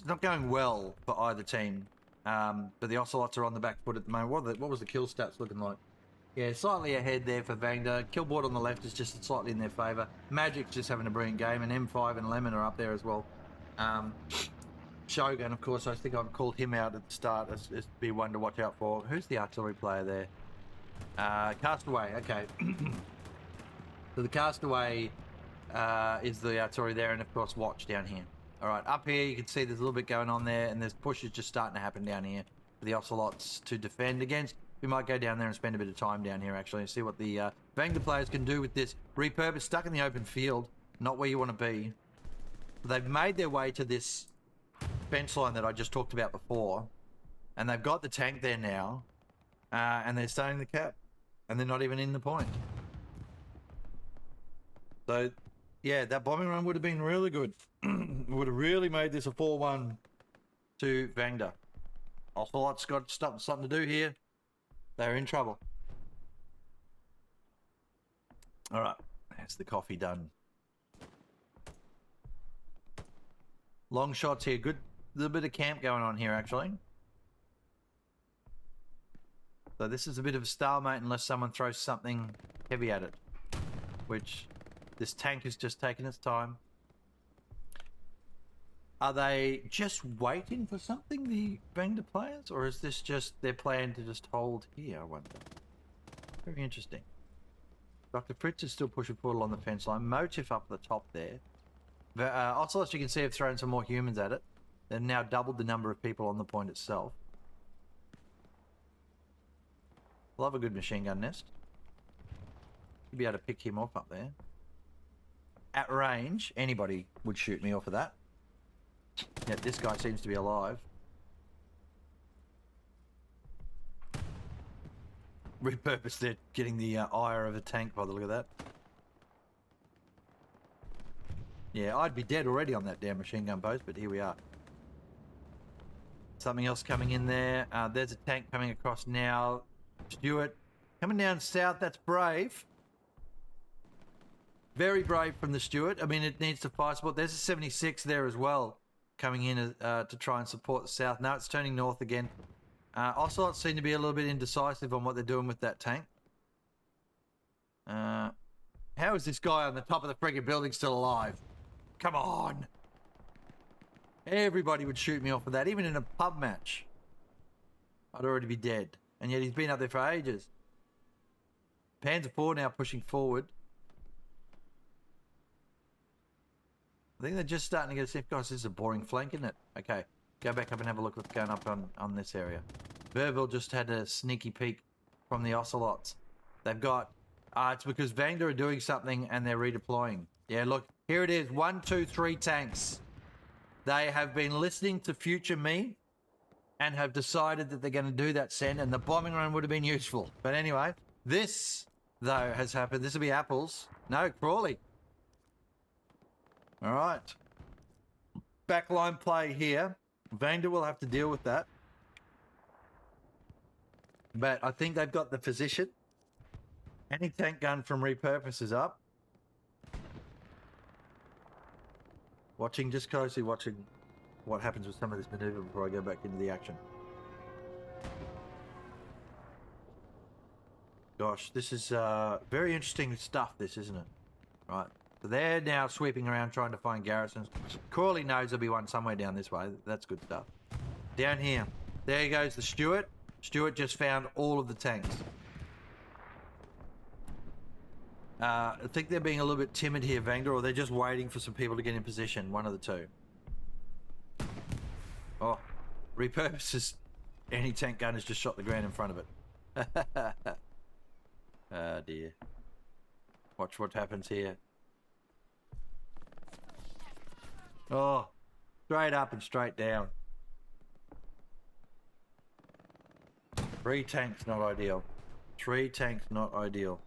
Speaker 1: not going well for either team. But the Ocelots are on the back foot at the moment. What was the kill stats looking like? Yeah, slightly ahead there for VANGDA. Killboard on the left is just slightly in their favour. Magic's just having a brilliant game, and M5 and Lemon are up there as well. Shogun, of course, I think I've called him out at the start as be one to watch out for. Who's the artillery player there? Castaway, okay. So the Castaway is the artillery there, and of course Watch down here. All right, up here you can see there's a little bit going on there, and there's pushes just starting to happen down here for the Ocelots to defend against. We might go down there and spend a bit of time down here actually and see what the VANGDA players can do with this. Repurpose, stuck in the open field, not where you want to be. They've made their way to this fence line that I just talked about before, and they've got the tank there now, and they're staying the cap, and they're not even in the point. So, yeah, that bombing run would have been really good. Would have really made this a 4-1 to VANGDA. Ocelot's got something to do here. They're in trouble. All right, that's the coffee done. Long shots here. Good little bit of camp going on here, actually. So this is a bit of a stalemate unless someone throws something heavy at it, which this tank is just taking its time. Are they just waiting for something, the VANGDA players, or is this just their plan to just hold here, I wonder? Very interesting. Dr. Fritz is still pushing Portal on the fence line. Motif up at the top there. Ocelots, you can see, have thrown some more humans at it. They've now doubled the number of people on the point itself. Love a good machine gun nest. You'll be able to pick him off up there. At range, anybody would shoot me off of that. Yet this guy seems to be alive. Repurposed it, getting the ire of a tank by the look of that. Yeah, I'd be dead already on that damn machine gun post, but here we are. Something else coming in there. There's a tank coming across now. Stuart coming down south. That's brave. Very brave from the Stuart. I mean, it needs to fire support. There's a 76 there as well, coming in to try and support the south. Now it's turning north again. Ocelots seem to be a little bit indecisive on what they're doing with that tank. How is this guy on the top of the friggin' building still alive? Come on. Everybody would shoot me off of that, even in a pub match. I'd already be dead. And yet he's been up there for ages. Panzer IV now pushing forward. I think they're just starting to get a sense. Gosh, this is a boring flank, isn't it? Okay, go back up and have a look what's going up on this area. Verville just had a sneaky peek from the Ocelots. They've got... it's because VANGDA are doing something and they're redeploying. Yeah, look, here it is. 1, 2, 3 tanks. They have been listening to future me and have decided that they're going to do that send, and the bombing run would have been useful. But anyway, this, though, has happened. This will be Apples. No, Crawley. All right. Backline play here. VANGDA will have to deal with that. But I think they've got the position. Any tank gun from Repurpose is up. Watching, just closely watching what happens with some of this maneuver before I go back into the action. Gosh, this is very interesting stuff, this, isn't it? Right. So they're now sweeping around trying to find garrisons. Crawley knows there'll be one somewhere down this way. That's good stuff. Down here. There goes the Stuart. Stuart just found all of the tanks. I think they're being a little bit timid here, VANGDA, or they're just waiting for some people to get in position. One of the two. Oh, Repurposes. Any tank gun has just shot the ground in front of it. Oh dear. Watch what happens here. Oh, straight up and straight down. 3 tanks, not ideal. 3 tanks, not ideal.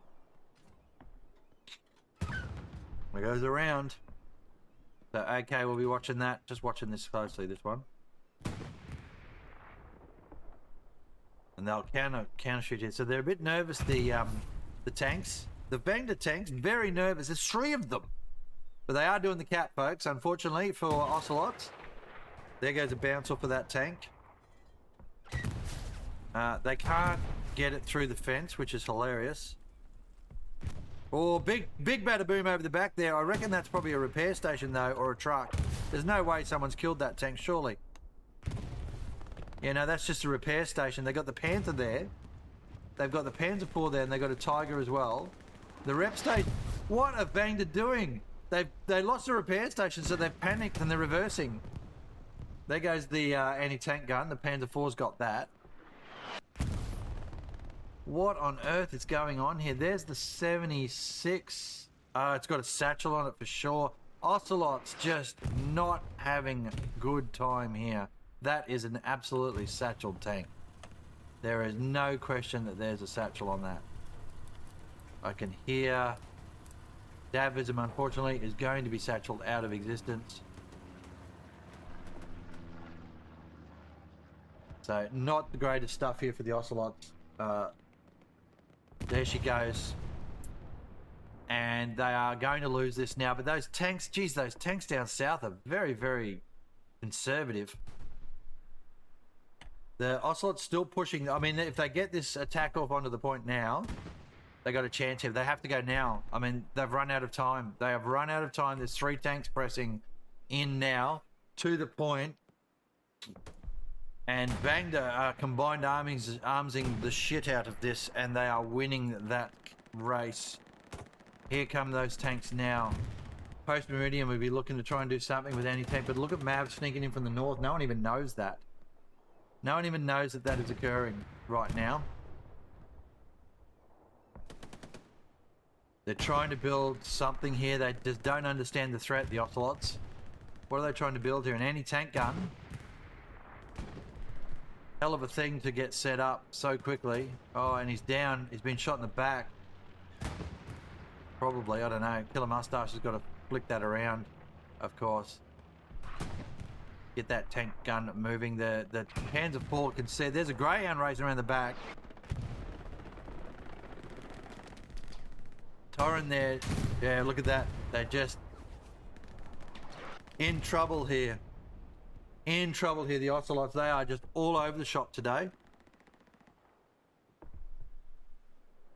Speaker 1: It goes around. So, okay, we'll be watching that. Just watching this closely, this one. And they'll counter shoot here. So they're a bit nervous, the tanks. The VANGDA tanks, very nervous. There's 3 of them. But they are doing the cap, folks, unfortunately, for Ocelots. There goes a bounce off of that tank. They can't get it through the fence, which is hilarious. Oh, big bada boom over the back there. I reckon that's probably a repair station, though, or a truck. There's no way someone's killed that tank, surely. Yeah, no, that's just a repair station. They got the Panther there. They've got the Panzer IV there, and they've got a Tiger as well. The rep station... What are VANGDA doing? They lost the repair station, so they've panicked and they're reversing. There goes the anti-tank gun. The Panzer IV's got that. What on earth is going on here? There's the 76. It's got a satchel on it for sure. Ocelot's just not having a good time here. That is an absolutely satcheled tank. There is no question that there's a satchel on that. I can hear Davism, unfortunately, is going to be satcheled out of existence. So, not the greatest stuff here for the Ocelots. There she goes. And they are going to lose this now. But those tanks, geez, those tanks down south are very, very conservative. The Ocelot's still pushing. I mean, if they get this attack off onto the point now, they got a chance here. They have to go now. I mean, they've run out of time. They have run out of time. There's 3 tanks pressing in now to the point. And VANGDA are combined armsing the shit out of this, and they are winning that race. Here come those tanks now. Post Meridian would be looking to try and do something with anti-tank, but look at Mav sneaking in from the north. No one even knows that. No one even knows that that is occurring right now. They're trying to build something here. They just don't understand the threat, the Ocelots. What are they trying to build here? An anti-tank gun. Hell of a thing to get set up so quickly. Oh, and he's down. He's been shot in the back. Probably, I don't know. Killer Mustache has got to flick that around, of course. Get that tank gun moving. The Panzer IV can see. There's a Greyhound racing around the back. Torren there. Yeah, look at that. They're just in trouble here. In trouble here, the Ocelots. They are just all over the shop today.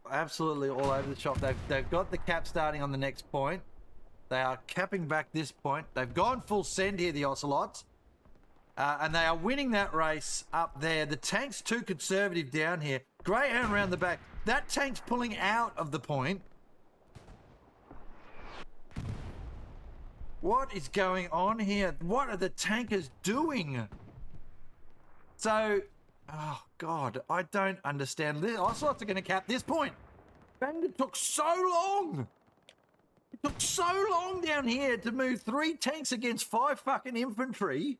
Speaker 1: Absolutely all over the shop. They've got the cap starting on the next point. They are capping back this point. They've gone full send here, the Ocelots. And they are winning that race up there. The tank's too conservative down here. Greyhound around the back. That tank's pulling out of the point. What is going on here? What are the tankers doing? So, oh God, I don't understand. The Ocelots are going to cap this point. It took so long. It took so long down here to move 3 tanks against 5 fucking infantry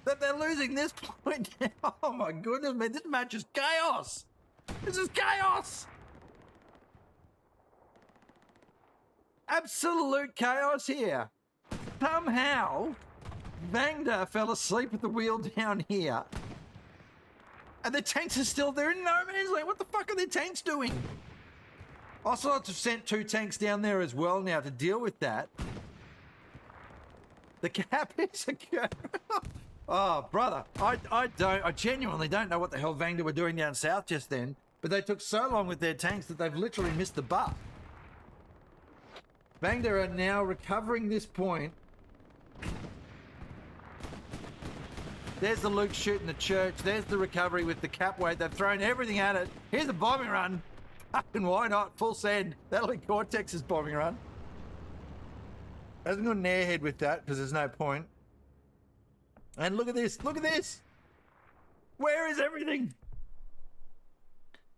Speaker 1: that they're losing this point now. Oh my goodness, man, this match is chaos. This is chaos. Absolute chaos here. Somehow, VANGDA fell asleep at the wheel down here. And the tanks are still there in no man's land. What the fuck are their tanks doing? Ocelots have sent 2 tanks down there as well now to deal with that. The cap is a... Oh, brother, I genuinely don't know what the hell VANGDA were doing down south just then, but they took so long with their tanks that they've literally missed the butt. VANGDA are now recovering this point. There's the Luke shooting the church. There's the recovery with the cap weight. They've thrown everything at it. Here's the bombing run. Fucking why not? Full send. That'll be Cortex's bombing run. Hasn't got an airhead with that because there's no point. And look at this. Look at this. Where is everything?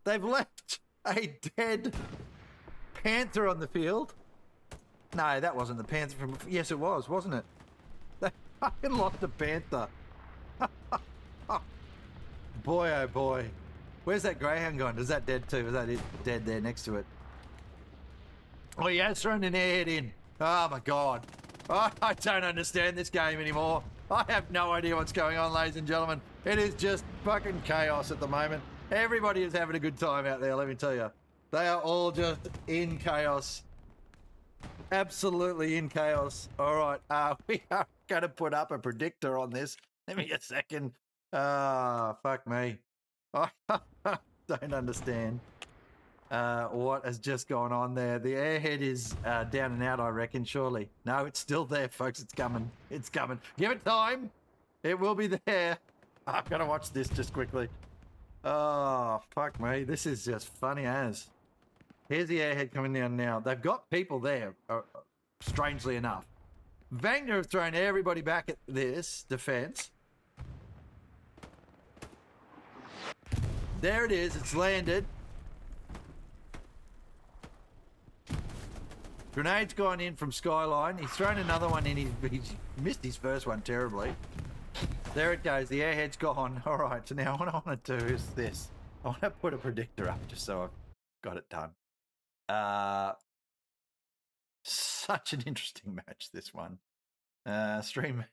Speaker 1: They've left a dead panther on the field. No, that wasn't the panther from... Yes, it was, wasn't it? They fucking lost the panther. Boy, oh boy. Where's that greyhound gone? Is that dead too? Is that it dead there next to it? Oh, he has thrown an airhead in. Oh my God. I don't understand this game anymore. I have no idea what's going on, ladies and gentlemen. It is just fucking chaos at the moment. Everybody is having a good time out there, let me tell you. They are all just in chaos. Absolutely in chaos. All right, we are going to put up a predictor on this. Give me a second. Fuck me. I don't understand what has just gone on there. The airhead is down and out, I reckon, surely. No, it's still there, folks. It's coming. It's coming. Give it time. It will be there. I'm going to watch this just quickly. Oh, fuck me. This is just funny as. Here's the airhead coming down now. They've got people there, strangely enough. VANGDA have thrown everybody back at this defense. There it is. It's landed. Grenade's gone in from Skyline. He's thrown another one in. He's missed his first one terribly. There it goes. The airhead's gone. All right. So now what I want to do is this. I want to put a predictor up just so I've got it done. Such an interesting match, this one. Stream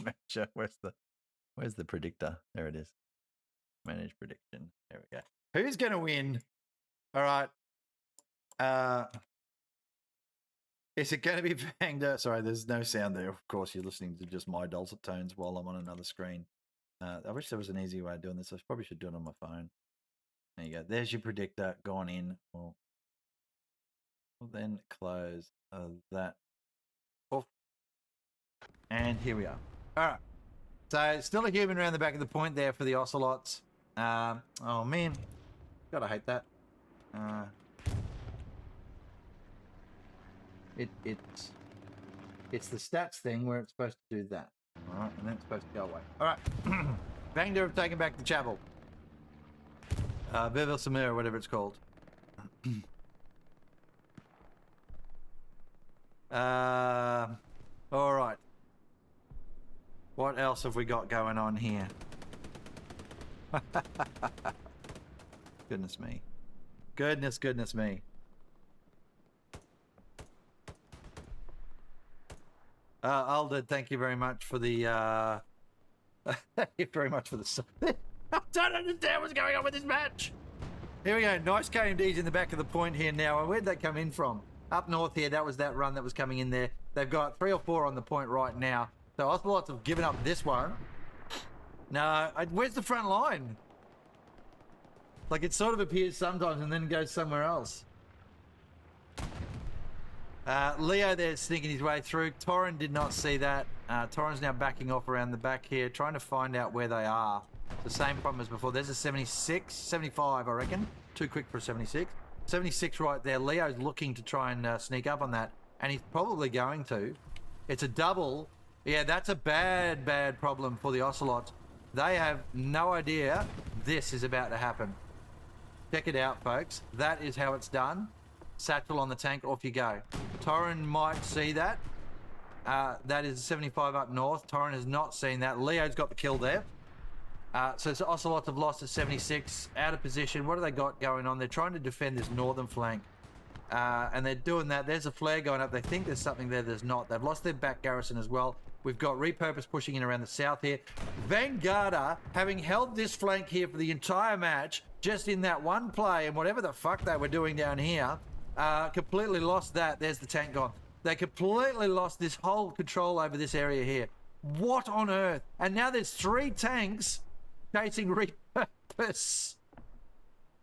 Speaker 1: match. Where's the predictor? There it is. Manage prediction. There we go. Who's going to win? All right. Is it going to be VANGDA? Sorry, there's no sound there. Of course, you're listening to just my dulcet tones while I'm on another screen. I wish there was an easy way of doing this. I probably should do it on my phone. There you go. There's your predictor gone in. We'll then close that off. And here we are. All right. So still a human around the back of the point there for the Ocelots. Oh, man. God, I hate that. It's the stats thing where it's supposed to do that. All right, and then it's supposed to go away. All right. VANGDA have taken back the chapel. Bevel Samir, whatever it's called. All right. What else have we got going on here? Goodness me. Goodness me. Alden, thank you very much for the thank you very much for the I don't understand what's going on with this match. Here we go. Nice KMDs in the back of the point here now. Where'd they come in from? Up north here, that was that run that was coming in there. They've got 3 or 4 on the point right now. So Ocelots have given up this one. No, where's the front line? Like it sort of appears sometimes and then goes somewhere else. Leo there sneaking his way through. Torrin did not see that. Torrin's now backing off around the back here, trying to find out where they are. The same problem as before. There's a 76, 75, I reckon. Too quick for a 76. 76 right there. Leo's looking to try and sneak up on that, and he's probably going to. It's a double. Yeah, that's a bad, bad problem for the Ocelots. They have no idea this is about to happen. Check it out, folks. That is how it's done. Satchel on the tank, off you go. Torrin might see that. That is 75 up north. Torrin has not seen that. Leo's got the kill there. So Ocelots have lost at 76, out of position. What do they got going on? They're trying to defend this northern flank. And they're doing that. There's a flare going up. They think there's something there. There's not. They've lost their back garrison as well. We've got repurpose pushing in around the south here. Vanguarda, having held this flank here for the entire match, just in that one play and whatever the fuck they were doing down here, completely lost that. There's the tank gone. They completely lost this whole control over this area here. What on earth? And now there's 3 tanks chasing repurpose.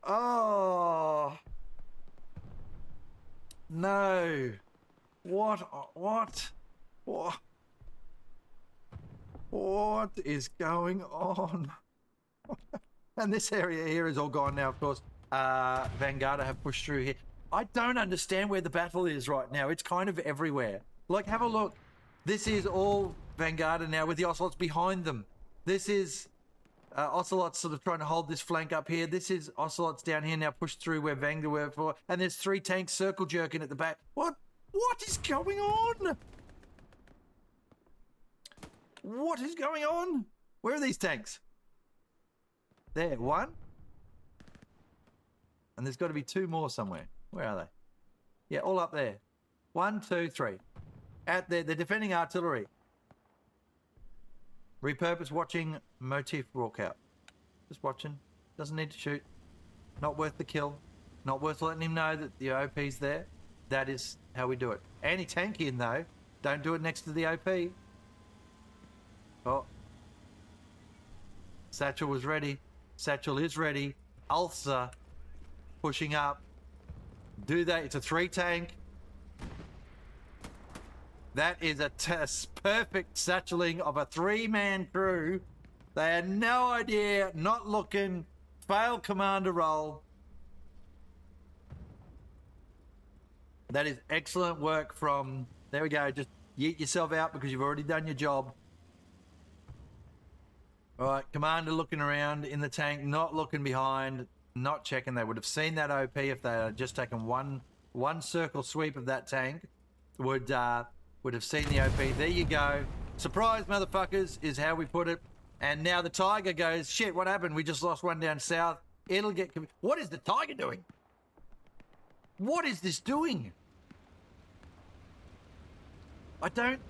Speaker 1: Oh. No. What? What is going on? And this area here is all gone now, of course. Vanguarda have pushed through here. I don't understand where the battle is right now. It's kind of everywhere. Like, have a look. This is all Vanguarda now with the Ocelots behind them. This is Ocelots sort of trying to hold this flank up here. This is Ocelots down here now pushed through where VANGDA were before. And there's 3 tanks circle jerking at the back. What is going on? What is going on? Where are these tanks? There, 1. And there's got to be 2 more somewhere. Where are they? Yeah, all up there. 1, 2, 3. Out there, they're defending artillery. Repurpose watching motif walkout. Just watching. Doesn't need to shoot. Not worth the kill. Not worth letting him know that the OP's there. That is how we do it. Anti-tank in though. Don't do it next to the OP. Oh. Satchel was ready. Satchel is ready. Ulcer pushing up. Do that. It's a 3 tank. That is a perfect satcheling of a 3-man crew. They had no idea, not looking, failed commander role. That is excellent work from, there we go, just yeet yourself out because you've already done your job. All right, commander looking around in the tank, not looking behind, not checking. They would have seen that OP if they had just taken one circle sweep of that tank. Would have seen the OP. There you go. Surprise, motherfuckers, is how we put it. And now the Tiger goes, shit, what happened? We just lost one down south. It'll get... What is the Tiger doing? What is this doing? I don't...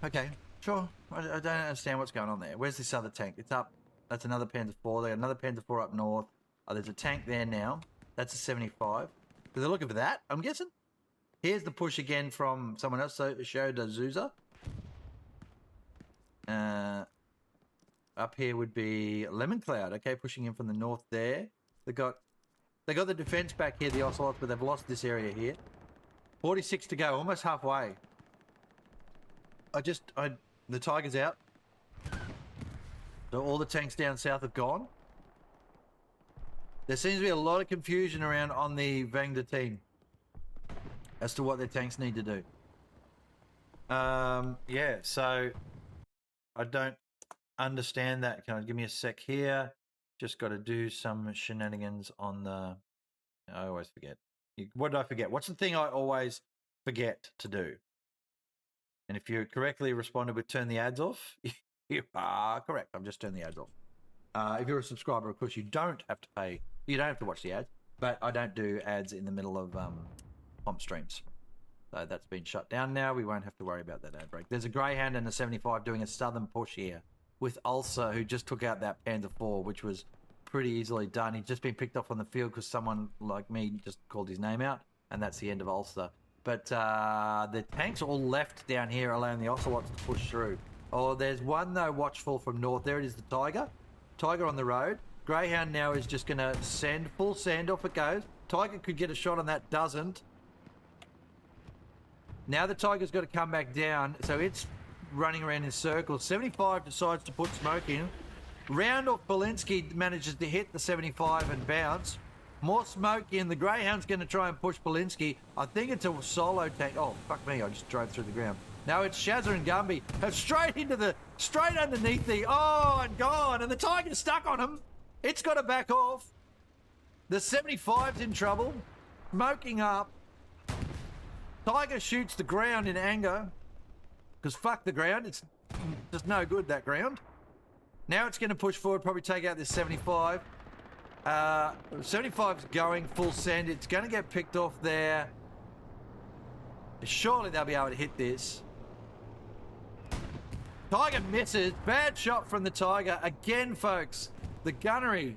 Speaker 1: Okay, sure. I don't understand what's going on there. Where's this other tank? It's up. That's another Panzer 4 there. Another Panzer 4 up north. Oh, there's a tank there now. That's a 75. So they're looking for that, I'm guessing. Here's the push again from someone else. So Shoda Zuza. Up here would be Lemon Cloud. Okay, pushing in from the north there. They got the defense back here, the Ocelots, but they've lost this area here. 46 to go, almost halfway. The Tiger's out. So all the tanks down south have gone. There seems to be a lot of confusion around on the VANGDA team as to what their tanks need to do. Yeah, so I don't understand that. Can I give me a sec here? Just got to do some shenanigans on the... I always forget. What did I forget? What's the thing I always forget to do? And if you correctly responded with turn the ads off, you are correct. I've just turned the ads off. If you're a subscriber, of course, you don't have to pay. You don't have to watch the ads, but I don't do ads in the middle of pomp streams. So that's been shut down now. We won't have to worry about that ad break. There's a Greyhound and a 75 doing a southern push here with Ulcer, who just took out that Panzer 4, which was pretty easily done. He'd just been picked off on the field because someone like me just called his name out, and that's the end of Ulcer. But the tanks are all left down here, allowing the Ocelots to push through. Oh, there's one, though, watchful from north. There it is, the Tiger. Tiger on the road. Greyhound now is just going to send, full send, off it goes. Tiger could get a shot on that, doesn't. Now the Tiger's got to come back down, so it's running around in circles. 75 decides to put smoke in. Round off Polinsky manages to hit the 75 and bounce. More smoke in. The Greyhound's going to try and push Polinsky. I think it's a solo tank. Oh, fuck me, I just drove through the ground. No, it's Shazza and Gumby have straight underneath the, oh, and gone. And the Tiger's stuck on him. It's got to back off. The 75's in trouble. Smoking up. Tiger shoots the ground in anger. Because fuck the ground. It's just no good, that ground. Now it's going to push forward, probably take out this 75. 75's going full send. It's going to get picked off there. Surely they'll be able to hit this. Tiger misses. Bad shot from the Tiger. Again, folks, the gunnery.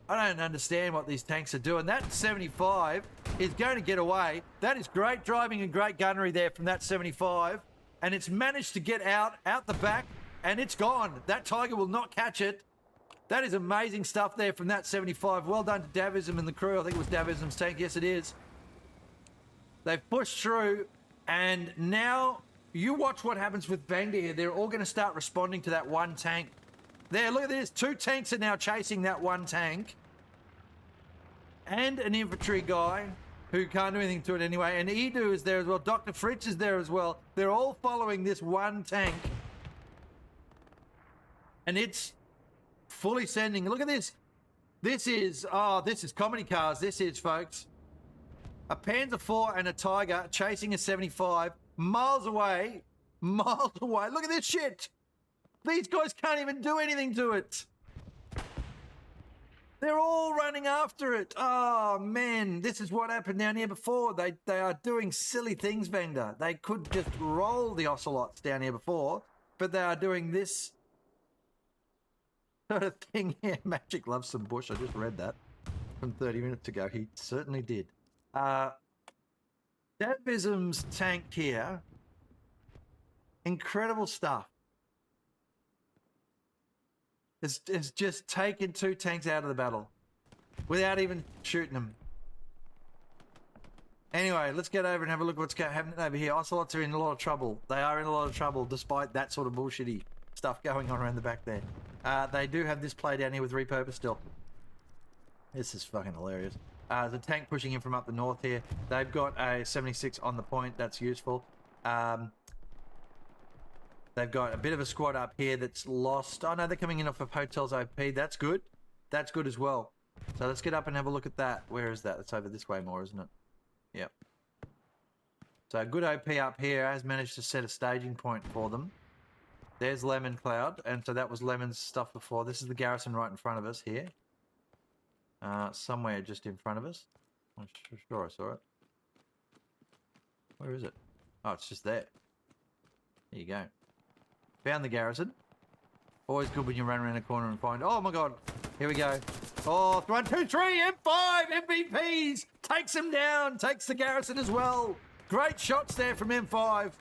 Speaker 1: I don't understand what these tanks are doing. That 75 is going to get away. That is great driving and great gunnery there from that 75. And it's managed to get out the back, and it's gone. That Tiger will not catch it. That is amazing stuff there from that 75. Well done to Davism and the crew. I think it was Davism's tank. Yes, it is. They've pushed through, and now you watch what happens with VANGDA here. They're all going to start responding to that one tank. There, look at this. 2 tanks are now chasing that one tank. And an infantry guy who can't do anything to it anyway. And Edu is there as well. Dr. Fritz is there as well. They're all following this one tank. And it's fully sending. Look at this. This is comedy cars. This is, folks. A Panzer IV and a Tiger chasing a 75 miles away. Miles away. Look at this shit. These guys can't even do anything to it. They're all running after it. Oh, man. This is what happened down here before. They are doing silly things, VANGDA. They could just roll the Ocelots down here before, but they are doing this sort of thing here. Magic loves some bush. I just read that from 30 minutes ago. He certainly did. Davism's tank here. Incredible stuff. It's just taken 2 tanks out of the battle without even shooting them. Anyway, let's get over and have a look at what's happening over here. Ocelots are in a lot of trouble. They are in a lot of trouble despite that sort of bullshitty stuff going on around the back there. They do have this play down here with repurpose still. This is fucking hilarious. There's a tank pushing in from up the north here. They've got a 76 on the point. That's useful. They've got a bit of a squad up here that's lost. Oh, no, they're coming in off of Hotels OP. That's good. That's good as well. So let's get up and have a look at that. Where is that? It's over this way more, isn't it? Yep. So good OP up here has managed to set a staging point for them. There's Lemon Cloud. And so that was Lemon's stuff before. This is the garrison right in front of us here. Somewhere just in front of us. I'm sure I saw it. Where is it? Oh, it's just there. There you go. Found the garrison. Always good when you run around a corner and find... Oh, my God. Here we go. Oh, 1, 2, 3. M5 MVPs. Takes him down. Takes the garrison as well. Great shots there from M5.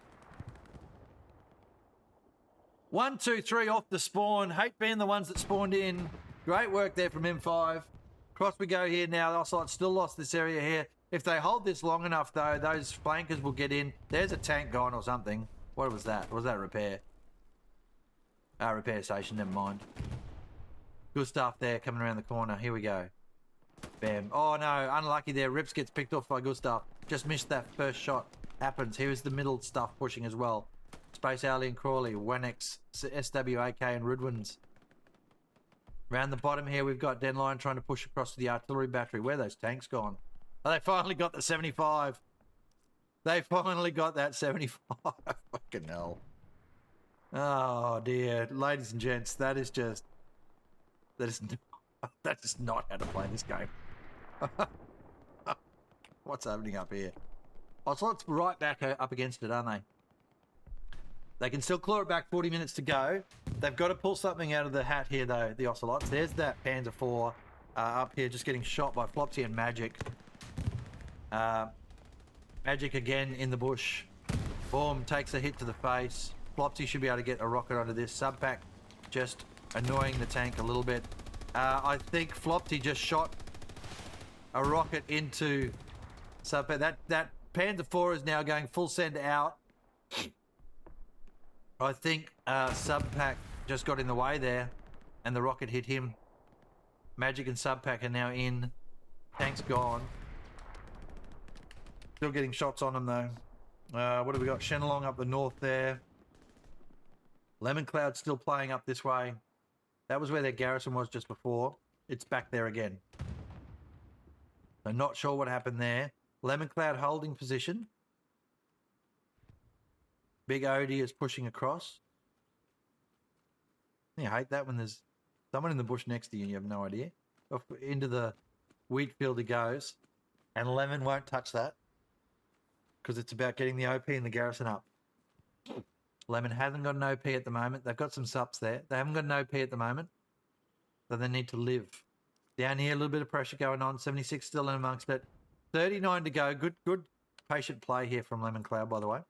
Speaker 1: 1, 2, 3 off the spawn. Hate being the ones that spawned in. Great work there from M5. Cross we go here now. The Ocelots still lost this area here. If they hold this long enough, though, those flankers will get in. There's a tank gone or something. What was that? Was that repair? Repair station, never mind. Good stuff there coming around the corner. Here we go. Bam. Oh, no. Unlucky there. Rips gets picked off by Gustav. Just missed that first shot. Happens. Here's the middle stuff pushing as well. Space Alien Crawley, 1X, SWAK, and Rudwins. Around the bottom here, we've got Denline trying to push across to the artillery battery. Where are those tanks gone? Oh, they finally got the 75. They finally got that 75. Fucking hell. Oh, dear. Ladies and gents, that is not how to play this game. What's happening up here? Ocelots right back up against it, aren't they? They can still claw it back. 40 minutes to go. They've got to pull something out of the hat here, though, the Ocelots. There's that Panzer IV up here just getting shot by Flopsy and Magic. Magic again in the bush. Boom, takes a hit to the face. Flopsy should be able to get a rocket onto this. Subpack just annoying the tank a little bit. I think Flopsy just shot a rocket into Subpack. That Panzer IV is now going full send out. I think Subpack just got in the way there and the rocket hit him. Magic and Subpack are now in. Tank's gone. Still getting shots on them though. What have we got? Shenalong up the north there. Lemon Cloud still playing up this way. That was where their garrison was just before. It's back there again. So not sure what happened there. Lemon Cloud holding position. Big Odie is pushing across. You hate that when there's someone in the bush next to you and you have no idea. Off into the wheat field he goes. And Lemon won't touch that. Because it's about getting the OP and the garrison up. Lemon hasn't got an OP at the moment. They've got some subs there. They haven't got an OP at the moment. So they need to live. Down here, a little bit of pressure going on. 76 still in amongst it. 39 to go. Good patient play here from Lemon Cloud, by the way.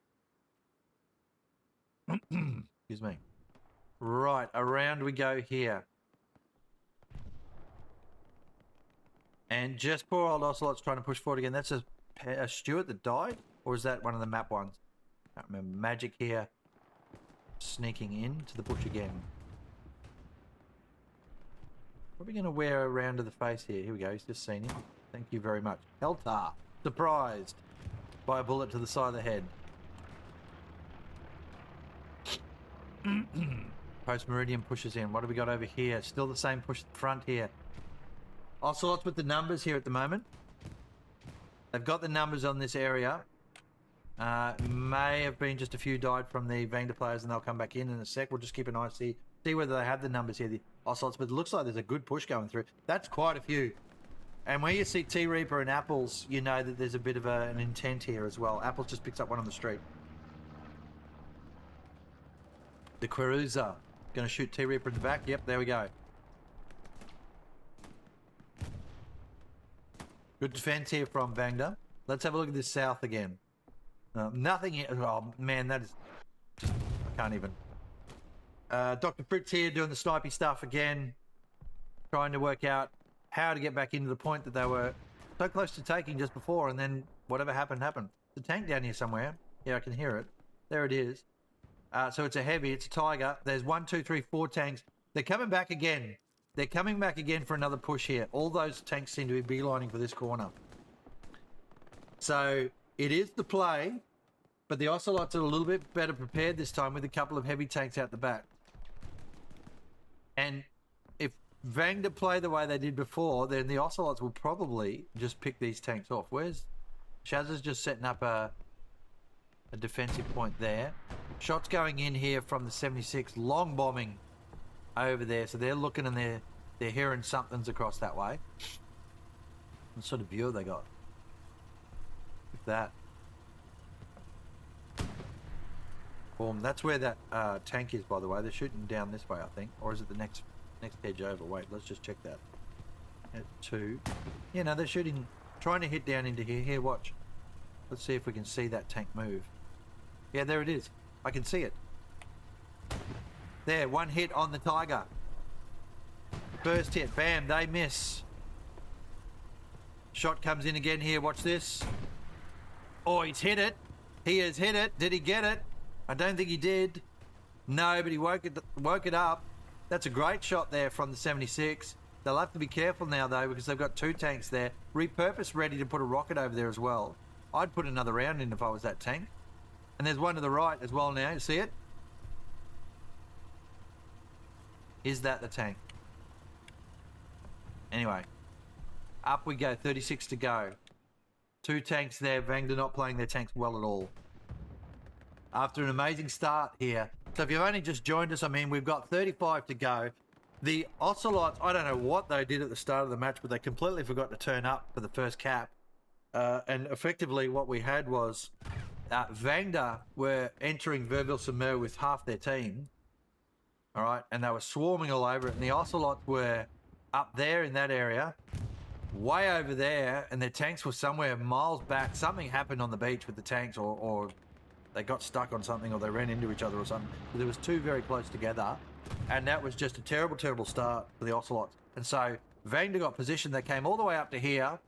Speaker 1: Excuse me. Right, around we go here. And just poor old Ocelot's trying to push forward again. That's a Stuart that died? Or is that one of the map ones? I can't remember. Magic here. Sneaking into the bush again. What are we going to wear around to the face here? Here we go. He's just seen him. Thank you very much. Heltar. Surprised by a bullet to the side of the head. Post Meridian pushes in. What have we got over here? Still the same push front here. Ocelots with the numbers here at the moment. They've got the numbers on this area. May have been just a few died from the VANGDA players and they'll come back in a sec. We'll just keep an eye, see whether they have the numbers here, the Ocelots. But it looks like there's a good push going through. That's quite a few. And when you see T-Reaper and Apples, you know that there's a bit of an intent here as well. Apples just picks up one on the street. The Queruza going to shoot T-Reaper in the back. Yep, there we go. Good defense here from VANGDA. Let's have a look at this south again. Nothing here. Oh, man, that is just... I can't even. Dr. Fritz here doing the snipey stuff again. Trying to work out how to get back into the point that they were so close to taking just before, and then whatever happened, happened. The tank down here somewhere. Yeah, I can hear it. There it is. So it's a heavy, it's a Tiger. There's 1, 2, 3, 4 tanks. They're coming back again. They're coming back again for another push here. All those tanks seem to be beelining for this corner. So it is the play, but the Ocelots are a little bit better prepared this time with a couple of heavy tanks out the back. And if VANGDA play the way they did before, then the Ocelots will probably just pick these tanks off. Where's Shazza's just setting up a defensive point there. Shots going in here from the 76, long bombing over there. So they're looking and they're hearing something's across that way. What sort of view have they got? Look at that. Boom. That's where that tank is, by the way. They're shooting down this way, I think. Or is it the next edge over? Wait, let's just check that. At 2. Yeah, no, they're shooting, trying to hit down into here. Here, watch. Let's see if we can see that tank move. Yeah, there it is. I can see it. There, one hit on the Tiger. First hit, bam, they miss. Shot comes in again here, watch this. Oh, he's hit it. He has hit it. Did he get it? I don't think he did. No, but he woke it up. That's a great shot there from the 76. They'll have to be careful now, though, because they've got 2 tanks there. Repurposed, ready to put a rocket over there as well. I'd put another round in if I was that tank. And there's one to the right as well now. You see it? Is that the tank? Anyway. Up we go. 36 to go. 2 tanks there. VANGDA not playing their tanks well at all. After an amazing start here. So if you've only just joined us, I mean, we've got 35 to go. The Ocelots, I don't know what they did at the start of the match, but they completely forgot to turn up for the first cap. And effectively what we had was VANGDA were entering Verville-sur-Mer with half their team. All right, and they were swarming all over it. And the Ocelots were up there in that area, way over there, and their tanks were somewhere miles back. Something happened on the beach with the tanks, or they got stuck on something, or they ran into each other or something. But there was 2 very close together, and that was just a terrible, terrible start for the Ocelots. And so VANGDA got positioned. They came all the way up to here.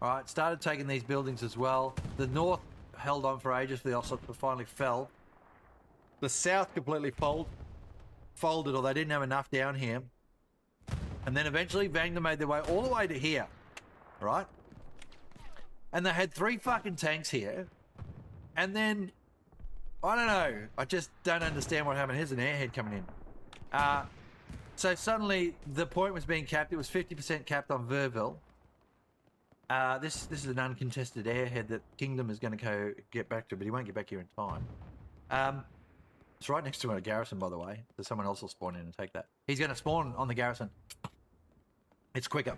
Speaker 1: All right, started taking these buildings as well. The north held on for ages for the Ocelots, but finally fell. The south completely folded, or they didn't have enough down here. And then eventually VANGDA made their way all the way to here, right? And they had 3 fucking tanks here. And then, I don't know, I just don't understand what happened. Here's an airhead coming in. So suddenly the point was being capped. It was 50% capped on Verville. This is an uncontested airhead that Kingdom is going to go get back to, but he won't get back here in time. It's right next to a garrison, by the way. So someone else will spawn in and take that. He's going to spawn on the garrison. It's quicker.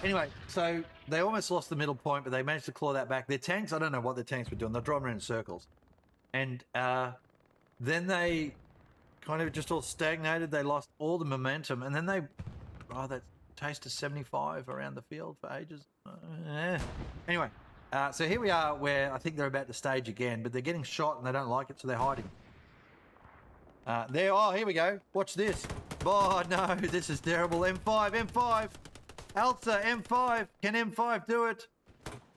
Speaker 1: Anyway, so they almost lost the middle point, but they managed to claw that back. Their tanks, I don't know what their tanks were doing. They're driving around in circles. And then they kind of just all stagnated. They lost all the momentum. And then that taste of 75 around the field for ages. Anyway, so here we are where I think they're about to stage again, but they're getting shot and they don't like it, so they're hiding. Here we go. Watch this. Oh, no, this is terrible. M5. Elsa, M5. Can M5 do it?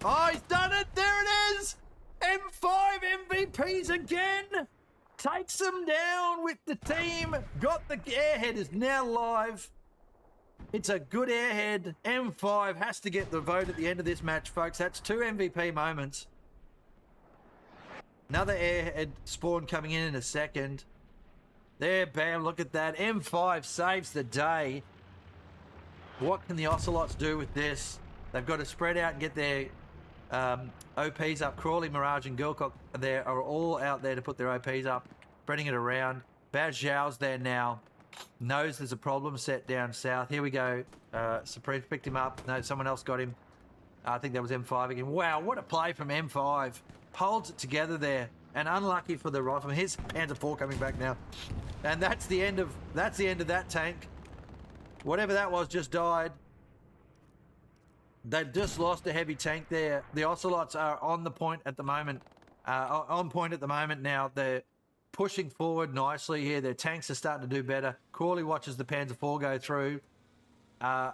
Speaker 1: Oh, he's done it. There it is. M5 MVPs again. Takes them down with the team. Got the airhead is now live. It's a good airhead. M5 has to get the vote at the end of this match, folks. That's 2 MVP moments. Another airhead spawn coming in a second. There, bam, look at that. M5 saves the day. What can the Ocelots do with this? They've got to spread out and get their OPs up. Crawley, Mirage, and Girlcock are all out there to put their OPs up, spreading it around. Baz Zhao's there now. Knows there's a problem set down south. Here we go. Surprise picked him up. No, someone else got him. I think that was M5 again. Wow, what a play from M5. Holds it together there. And unlucky for the rifleman. Here's Panzer IV coming back now. And that's the end of that tank. Whatever that was just died. They've just lost a heavy tank there. The Ocelots are on the point at the moment. On point at the moment now. They're pushing forward nicely here. Their tanks are starting to do better. Crawley watches the Panzer IV go through.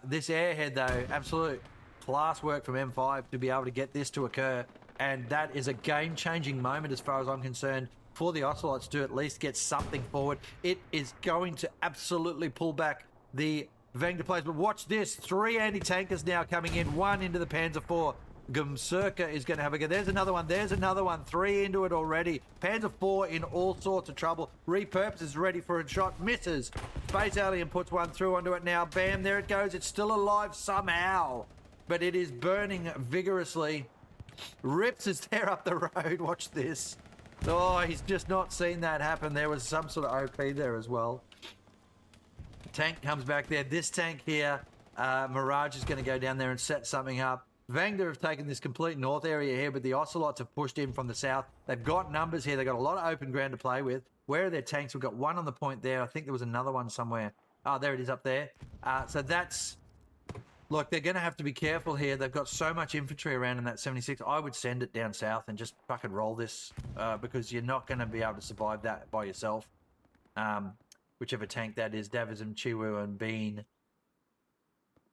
Speaker 1: This airhead, though, absolute class work from M5 to be able to get this to occur. And that is a game-changing moment as far as I'm concerned for the Ocelots to at least get something forward. It is going to absolutely pull back the VANGDA players. But watch this. 3 anti-tankers now coming in. 1 into the Panzer IV. Gumsurka is going to have a go. There's another one. 3 into it already. Panzer IV in all sorts of trouble. Repurposes ready for a shot. Misses. Space Alien puts one through onto it now. Bam, there it goes. It's still alive somehow. But it is burning vigorously. Rips is there up the road. Watch this. Oh, he's just not seen that happen. There was some sort of OP there as well. Tank comes back there. This tank here, Mirage is going to go down there and set something up. VANGDA have taken this complete north area here, but the Ocelots have pushed in from the south. They've got numbers here. They've got a lot of open ground to play with. Where are their tanks? We've got one on the point there. I think there was another one somewhere. Oh, there it is up there. So that's... Look, they're going to have to be careful here. They've got so much infantry around in that 76. I would send it down south and just fucking roll this because you're not going to be able to survive that by yourself. Whichever tank that is, Davism, Chiwu, and Bean.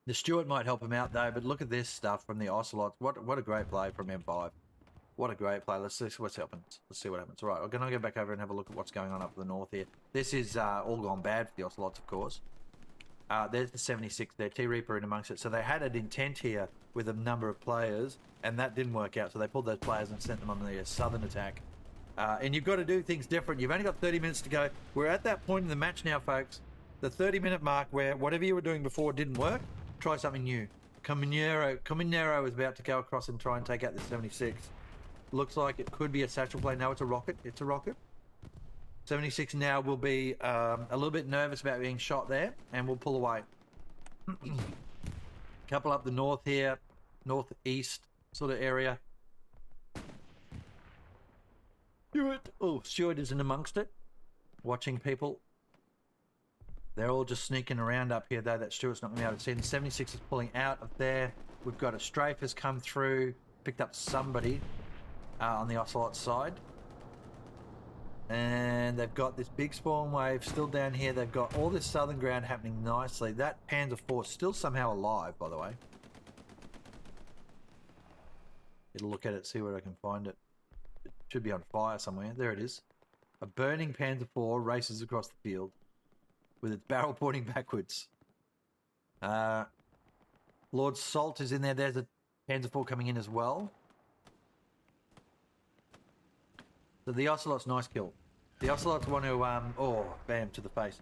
Speaker 1: The Stewart might help him out, though, but look at this stuff from the Ocelots. What a great play from M5. What a great play. Let's see what's happened. Let's see what happens. All right, we're going to go back over and have a look at what's going on up the north here. This is all gone bad for the Ocelots, of course. There's the 76 there, T-Reaper in amongst it. So they had an intent here with a number of players, and that didn't work out. So they pulled those players and sent them on the southern attack. And you've got to do things different. You've only got 30 minutes to go. We're at that point in the match now, folks. The 30-minute mark where whatever you were doing before didn't work. Try something new. Cominero is about to go across and try and take out the 76. Looks like it could be a satchel plane. No, it's a rocket. It's a rocket. 76 now will be a little bit nervous about being shot there, and we'll pull away. Couple up the north here, northeast sort of area. Stewart isn't amongst it. Watching people. They're all just sneaking around up here, though. That Stewart's not going to be able to see. And 76 is pulling out of there. We've got a strafe has come through, picked up somebody on the Ocelot side. And they've got this big spawn wave still down here. They've got all this southern ground happening nicely. That Panzer IV still somehow alive, by the way. Get a look at it, see where I can find it. It should be on fire somewhere. There it is. A burning Panzer IV races across the field with its barrel pointing backwards. Lord Salt is in there. There's a Panzer IV coming in as well. So the Ocelots, nice kill. The Ocelots want to, oh, bam, to the face.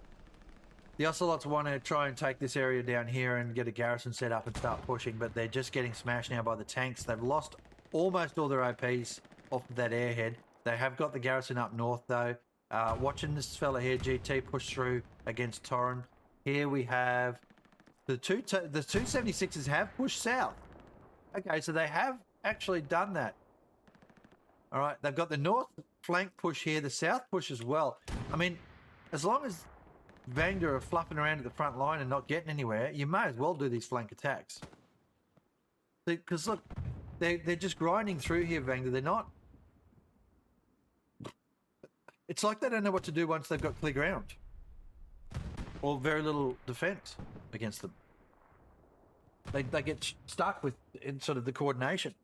Speaker 1: The Ocelots want to try and take this area down here and get a garrison set up and start pushing, but they're just getting smashed now by the tanks. They've lost almost all their OPs off of that airhead. They have got the garrison up north, though. Watching this fella here, GT, push through against Torren. Here we have the 276s have pushed south. Okay, so they have actually done that. All right, they've got the north flank push here, the south push as well. I mean, as long as VANGDA are fluffing around at the front line and not getting anywhere, you may as well do these flank attacks. Because look, they're just grinding through here, VANGDA. They're not... It's like they don't know what to do once they've got clear ground. Or very little defense against them. They get stuck with in sort of the coordination.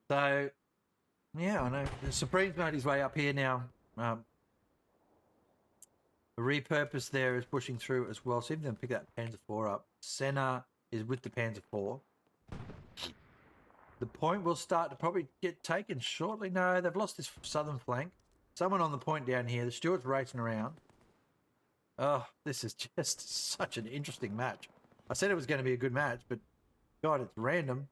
Speaker 1: So, yeah, I know. The Supreme's made his way up here now. The repurpose there is pushing through as well. So even them pick that Panzer IV up. Senna is with the Panzer IV. The point will start to probably get taken shortly. No, they've lost this southern flank. Someone on the point down here. The Stuart's racing around. Oh, this is just such an interesting match. I said it was going to be a good match, but God, it's random.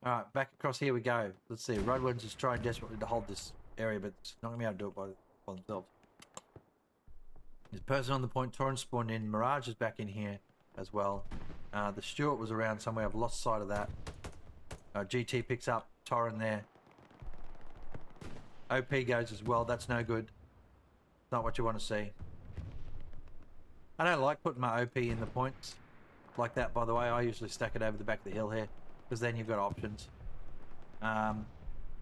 Speaker 1: All right, back across here we go. Let's see. Roadwinds is trying desperately to hold this area, but it's not going to be able to do it by themselves. There's a person on the point. Torrens spawned in. Mirage is back in here as well. The Stuart was around somewhere. I've lost sight of that. GT picks up Torren there. OP goes as well. That's no good. Not what you want to see. I don't like putting my OP in the points like that, by the way. I usually stack it over the back of the hill here, because then you've got options.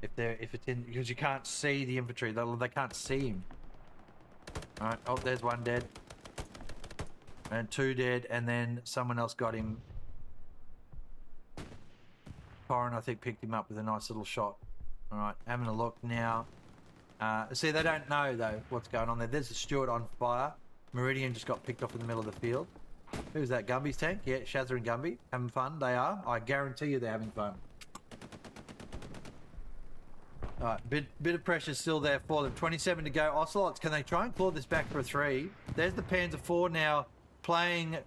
Speaker 1: If it's in, because you can't see the infantry, they can't see him. All right. Oh, there's one dead, and two dead, and then someone else got him. Torren, I think, picked him up with a nice little shot. All right, having a look now. See, they don't know though what's going on there. There's a Stuart on fire. Meridian just got picked off in the middle of the field. Who's that? Gumby's tank? Yeah, Shazza and Gumby. Having fun? They are. I guarantee you they're having fun. Alright, bit of pressure still there for them. 27 to go. Ocelots, can they try and claw this back for a 3? There's the Panzer IV now playing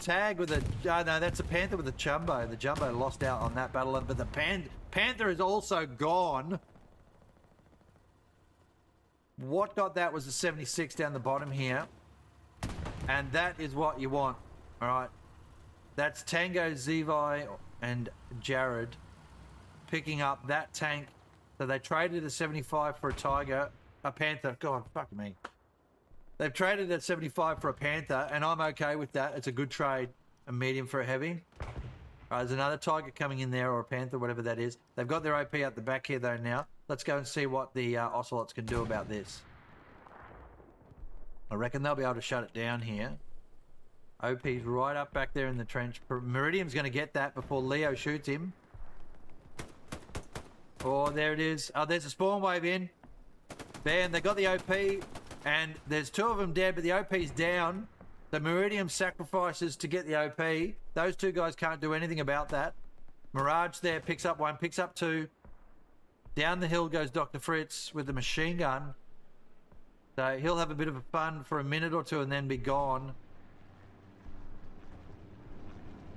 Speaker 1: tag with a... Oh, no, that's a Panther with a Jumbo. The Jumbo lost out on that battle, but the Panther is also gone. What got that was the 76 down the bottom here. And that is what you want. Alright. That's Tango, Zevi, and Jared picking up that tank. So they traded a 75 for a Tiger. A Panther. God, fuck me. They've traded a 75 for a Panther, and I'm okay with that. It's a good trade. A medium for a heavy. There's another Tiger coming in there, or a Panther, whatever that is. They've got their OP at the back here, though, now. Let's go and see what the Ocelots can do about this. I reckon they'll be able to shut it down here. OP's right up back there in the trench. Meridian's going to get that before Leo shoots him. Oh, there it is. Oh, there's a spawn wave in. There, and they got the OP. And there's two of them dead, but the OP's down. The Meridian sacrifices to get the OP. Those two guys can't do anything about that. Mirage there picks up one, picks up two. Down the hill goes Dr. Fritz with the machine gun. So he'll have a bit of fun for a minute or two and then be gone.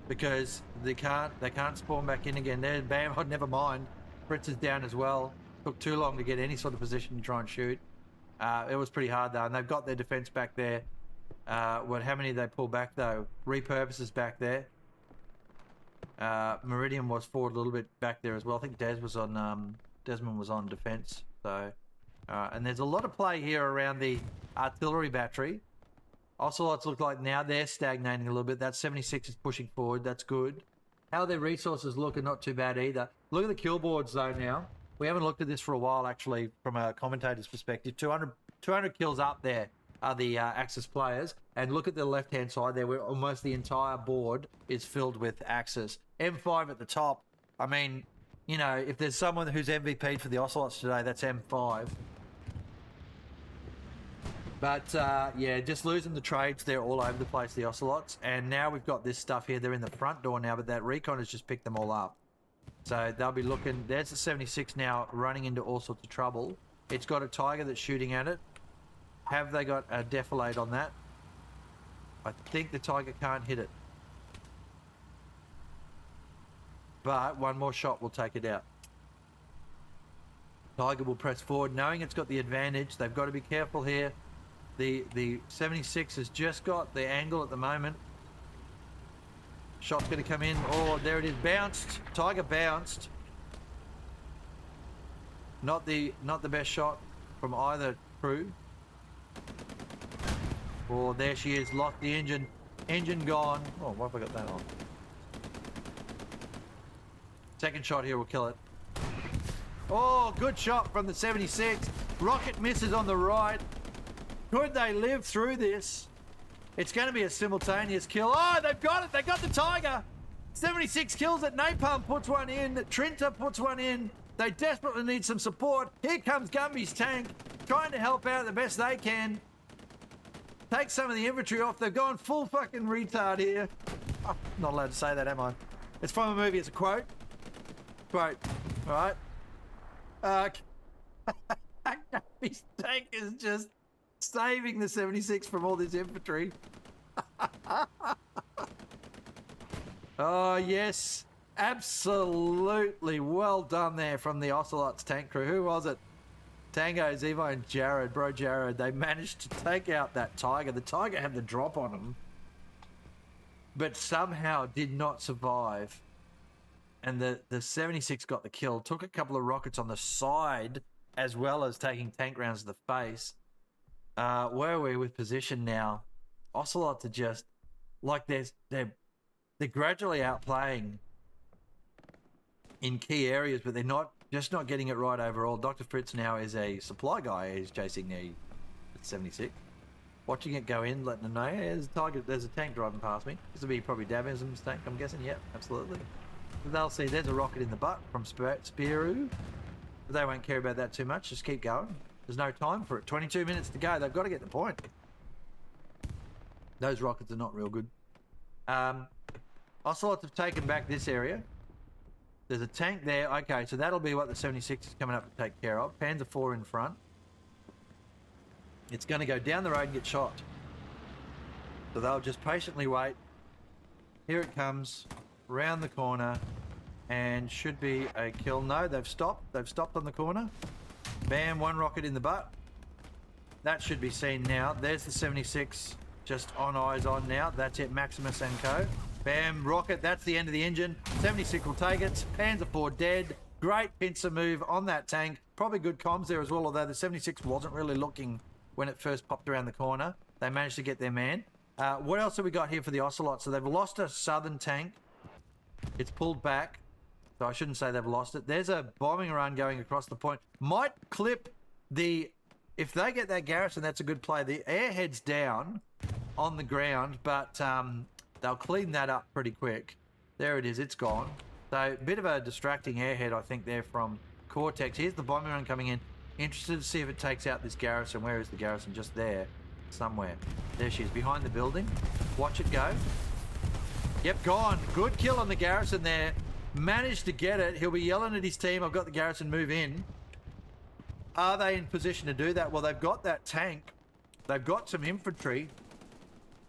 Speaker 1: Because they can't spawn back in again. There, bam, oh, never mind. Fritz is down as well. Took too long to get any sort of position to try and shoot. It was pretty hard though, and they've got their defense back there. How many did they pull back though? Repurposes back there. Meridian was forward a little bit back there as well. I think Desmond was on defense. So, and there's a lot of play here around the artillery battery. Ocelots look like now they're stagnating a little bit. That 76 is pushing forward. That's good. How their resources look are not too bad either. Look at the kill boards though now. We haven't looked at this for a while, actually, from a commentator's perspective. 200 kills up there are the Axis players. And look at the left-hand side there, where almost the entire board is filled with Axis. M5 at the top. I mean, you know, if there's someone who's MVP'd for the Ocelots today, that's M5. But, yeah, just losing the trades there all over the place, the Ocelots. And now we've got this stuff here. They're in the front door now, but that recon has just picked them all up. So they'll be looking... There's the 76 now running into all sorts of trouble. It's got a Tiger that's shooting at it. Have they got a defilade on that? I think the Tiger can't hit it. But one more shot will take it out. Tiger will press forward, knowing it's got the advantage. They've got to be careful here. The 76 has just got the angle at the moment. Shot's going to come in. Oh, there it is. Bounced. Tiger bounced. Not the best shot from either crew. Oh, there she is. Locked the engine. Engine gone. Oh, why have I got that on? Second shot here will kill it. Oh, good shot from the 76. Rocket misses on the right. Could they live through this? It's going to be a simultaneous kill. Oh, they've got it. They got the Tiger. 76 kills it. Napalm puts one in. Trinta puts one in. They desperately need some support. Here comes Gumby's tank, trying to help out the best they can. Take some of the infantry off. They've gone full fucking retard here. Oh, not allowed to say that, am I? It's from a movie. It's a quote. Quote. All right. Gumby's tank is just saving the 76 from all this infantry. Oh, yes. Absolutely well done there from the Ocelots tank crew. Who was it? Tango, Zevo, and Jared. Bro, Jared. They managed to take out that Tiger. The Tiger had the drop on him, but somehow did not survive. And the 76 got the kill. Took a couple of rockets on the side, as well as taking tank rounds to the face. Where are we with position now? Ocelots are just like they're gradually outplaying in key areas, but they're not getting it right overall. Dr. Fritz now is a supply guy. He's chasing the 76, watching it go in, letting them know, hey, there's a target. There's a tank driving past me. This will be probably Davism's tank, I'm guessing. Yep, absolutely. But they'll see there's a rocket in the butt from Spearu. But they won't care about that too much. Just keep going. There's no time for it. 22 minutes to go. They've got to get the point. Those rockets are not real good. Ocelots have taken back this area. There's a tank there. Okay, so that'll be what the 76 is coming up to take care of. Panzer IV in front. It's going to go down the road and get shot. So they'll just patiently wait. Here it comes. Round the corner. And should be a kill. No, they've stopped. They've stopped on the corner. Bam, one rocket in the butt. That should be seen now. There's the 76 just on eyes on now. That's it, Maximus and co. Bam, rocket. That's the end of the engine. 76 will take it. Panzer IV dead. Great pincer move on that tank. Probably good comms there as well, although the 76 wasn't really looking when it first popped around the corner. They managed to get their man. What else have we got here for the Ocelots? So they've lost a southern tank. It's pulled back. So I shouldn't say they've lost it. There's a bombing run going across the point. Might clip the... If they get that garrison, that's a good play. The airhead's down on the ground, but they'll clean that up pretty quick. There it is. It's gone. So a bit of a distracting airhead, I think, there from Cortex. Here's the bombing run coming in. Interested to see if it takes out this garrison. Where is the garrison? Just there. Somewhere. There she is. Behind the building. Watch it go. Yep, gone. Good kill on the garrison there. Managed to get it. He'll be yelling at his team, I've got the garrison, move in. Are they in position to do that? Well, they've got that tank. They've got some infantry.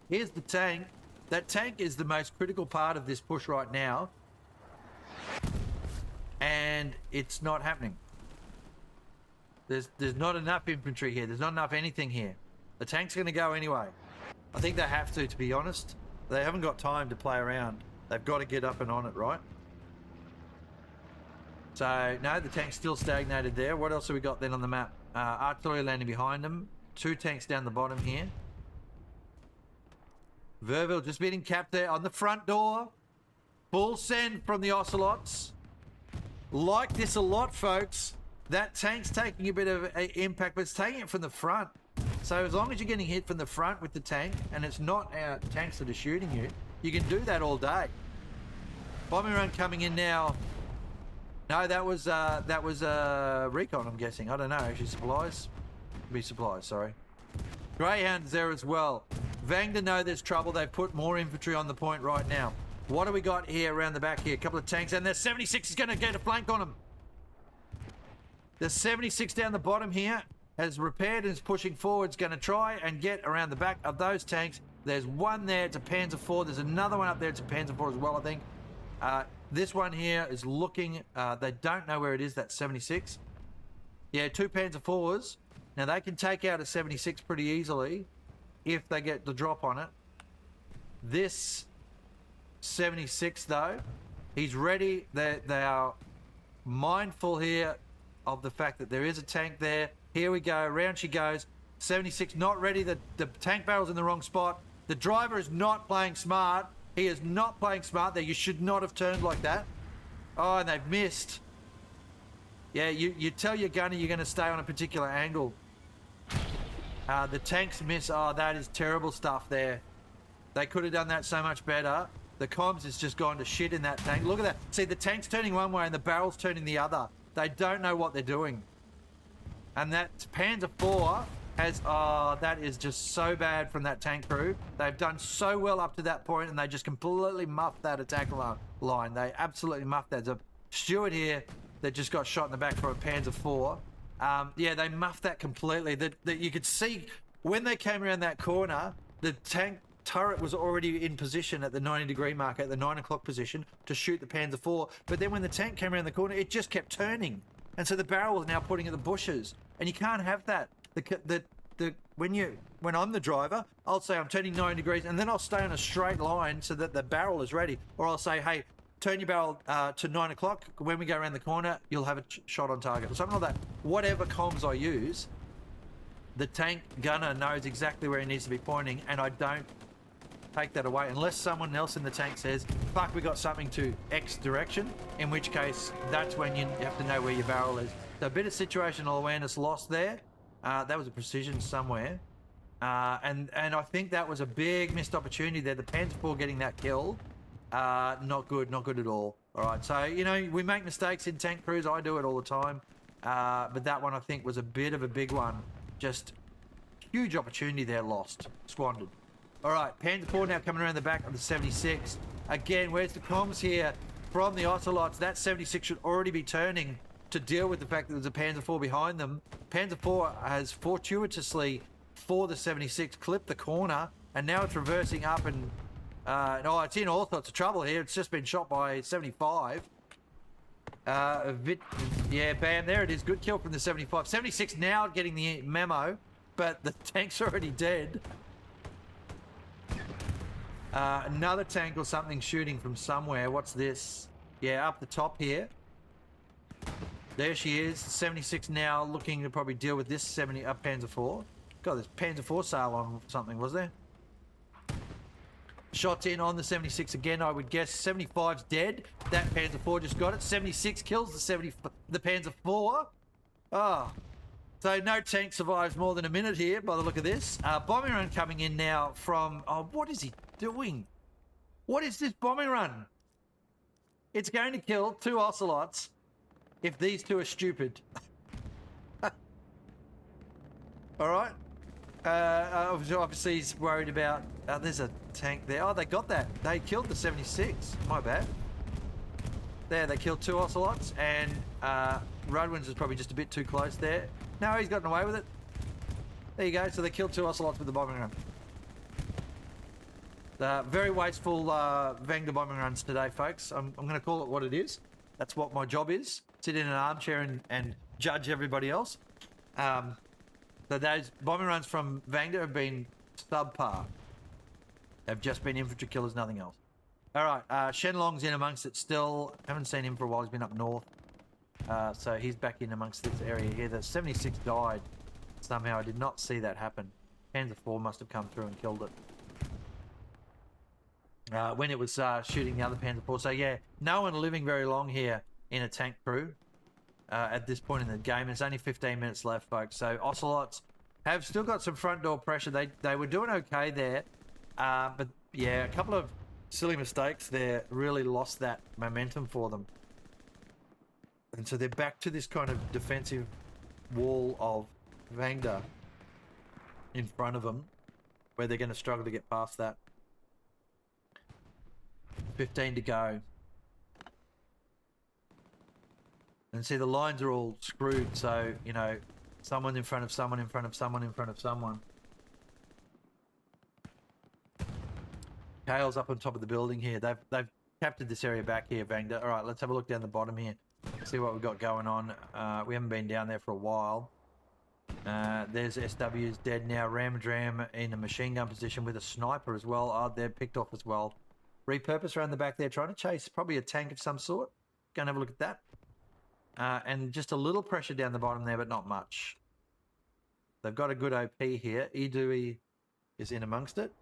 Speaker 1: Here's the tank. That tank is the most critical part of this push right now. And it's not happening. There's not enough infantry here. There's not enough anything here. The tank's going to go anyway. I think they have to be honest. They haven't got time to play around. They've got to get up and on it, right? So, no, the tank's still stagnated there. What else have we got then on the map? Artillery landing behind them. 2 tanks down the bottom here. Verville just beating cap there on the front door. Full send from the Ocelots. Like this a lot, folks. That tank's taking a bit of impact, but it's taking it from the front. So as long as you're getting hit from the front with the tank, and it's not our tanks that are shooting you, you can do that all day. Bombing run coming in now. No, that was recon, I'm guessing. I don't know. Actually, supplies. Be supplies. Sorry. Greyhound's there as well. VANGDA know there's trouble. They've put more infantry on the point right now. What do we got here around the back here? A couple of tanks, and there's 76 is going to get a flank on them. The 76 down the bottom here has repaired and is pushing forward. It's going to try and get around the back of those tanks. There's one there. It's a Panzer IV. There's another one up there. It's a Panzer IV as well, I think. This one here is looking... they don't know where it is, that 76. Yeah, 2 Panzer IVs. Now, they can take out a 76 pretty easily if they get the drop on it. This 76, though, he's ready. They are mindful here of the fact that there is a tank there. Here we go. Around she goes. 76 not ready. The tank barrel's in the wrong spot. The driver is not playing smart. He is not playing smart there. You should not have turned like that. Oh, and they've missed. Yeah, you tell your gunner you're going to stay on a particular angle. The tanks miss. Oh, that is terrible stuff there. They could have done that so much better. The comms has just gone to shit in that tank. Look at that. See, the tank's turning one way and the barrel's turning the other. They don't know what they're doing. And that Panzer IV has... Oh, that is just so bad from that tank crew. They've done so well up to that point and they just completely muffed that attack line. They absolutely muffed that. There's a steward here that just got shot in the back from a Panzer IV. Yeah, they muffed that completely. That you could see when they came around that corner, the tank turret was already in position at the 90-degree mark, at the 9 o'clock position, to shoot the Panzer IV. But then when the tank came around the corner, it just kept turning. And so the barrel was now putting in the bushes. And you can't have that. When I'm the driver, I'll say I'm turning 90 degrees, and then I'll stay on a straight line so that the barrel is ready. Or I'll say, hey, turn your barrel to 9 o'clock. When we go around the corner, you'll have a shot on target. Or something like that. Whatever comms I use, the tank gunner knows exactly where he needs to be pointing, and I don't take that away unless someone else in the tank says, fuck, we got something to X direction, in which case that's when you have to know where your barrel is. So a bit of situational awareness lost there. That was a precision somewhere. And I think that was a big missed opportunity there. The Panzer IV getting that kill. Not good at all. All right, so, you know, we make mistakes in tank crews. I do it all the time. But that one, I think, was a bit of a big one. Just huge opportunity there lost. Squandered. All right, Panzer IV now coming around the back of the 76. Again, where's the comms here from the Ocelots? That 76 should already be turning to deal with the fact that there's a Panzer IV behind them. Panzer IV has fortuitously, for the 76, clipped the corner, and now it's reversing up and... oh, it's in all sorts of trouble here. It's just been shot by 75. Yeah, bam, there it is. Good kill from the 75. 76 now getting the memo, but the tank's already dead. Another tank or something shooting from somewhere. What's this? Yeah, up the top here. There she is. 76 now looking to probably deal with this Panzer IV. God, there's Panzer IV sale on something, was there? Shots in on the 76 again, I would guess. 75's dead. That Panzer IV just got it. 76 kills the Panzer IV. Oh. So no tank survives more than a minute here by the look of this. Bombing run coming in now from... Oh, what is he doing? What is this bombing run? It's going to kill 2 Ocelots if these 2 are stupid. All right. Obviously he's worried about... there's a tank there. Oh, they got that. They killed the 76. My bad. There, they killed 2 Ocelots, and Rudwin's is probably just a bit too close there. No, he's gotten away with it. There you go. So they killed 2 Ocelots with the bombing run. Very wasteful VANGDA bombing runs today, folks. I'm going to call it what it is. That's what my job is. Sit in an armchair and judge everybody else. So those bombing runs from VANGDA have been subpar. They've just been infantry killers, nothing else. All right, Shenlong's in amongst it still. Haven't seen him for a while. He's been up north. So he's back in amongst this area here. The 76 died somehow. I did not see that happen. Panzer IV must have come through and killed it. When it was shooting the other Panzer IV. So yeah, no one living very long here in a tank crew. at this point in the game. There's only 15 minutes left, folks. So Ocelots have still got some front door pressure. They were doing okay there, but yeah, a couple of silly mistakes there really lost that momentum for them. And so they're back to this kind of defensive wall of VANGDA in front of them, where they're going to struggle to get past that. 15 to go. And see, the lines are all screwed, so, you know, someone in front of someone in front of someone in front of someone. Kale's up on top of the building here. They've captured this area back here, VANGDA. All right, let's have a look down the bottom here. See what we've got going on. We haven't been down there for a while. There's SW's dead now. Ramdram in a machine gun position with a sniper as well. Oh, they're picked off as well. Repurpose around the back there, trying to chase probably a tank of some sort. Go and have a look at that. And just a little pressure down the bottom there, but not much. They've got a good OP here. Idui is in amongst it.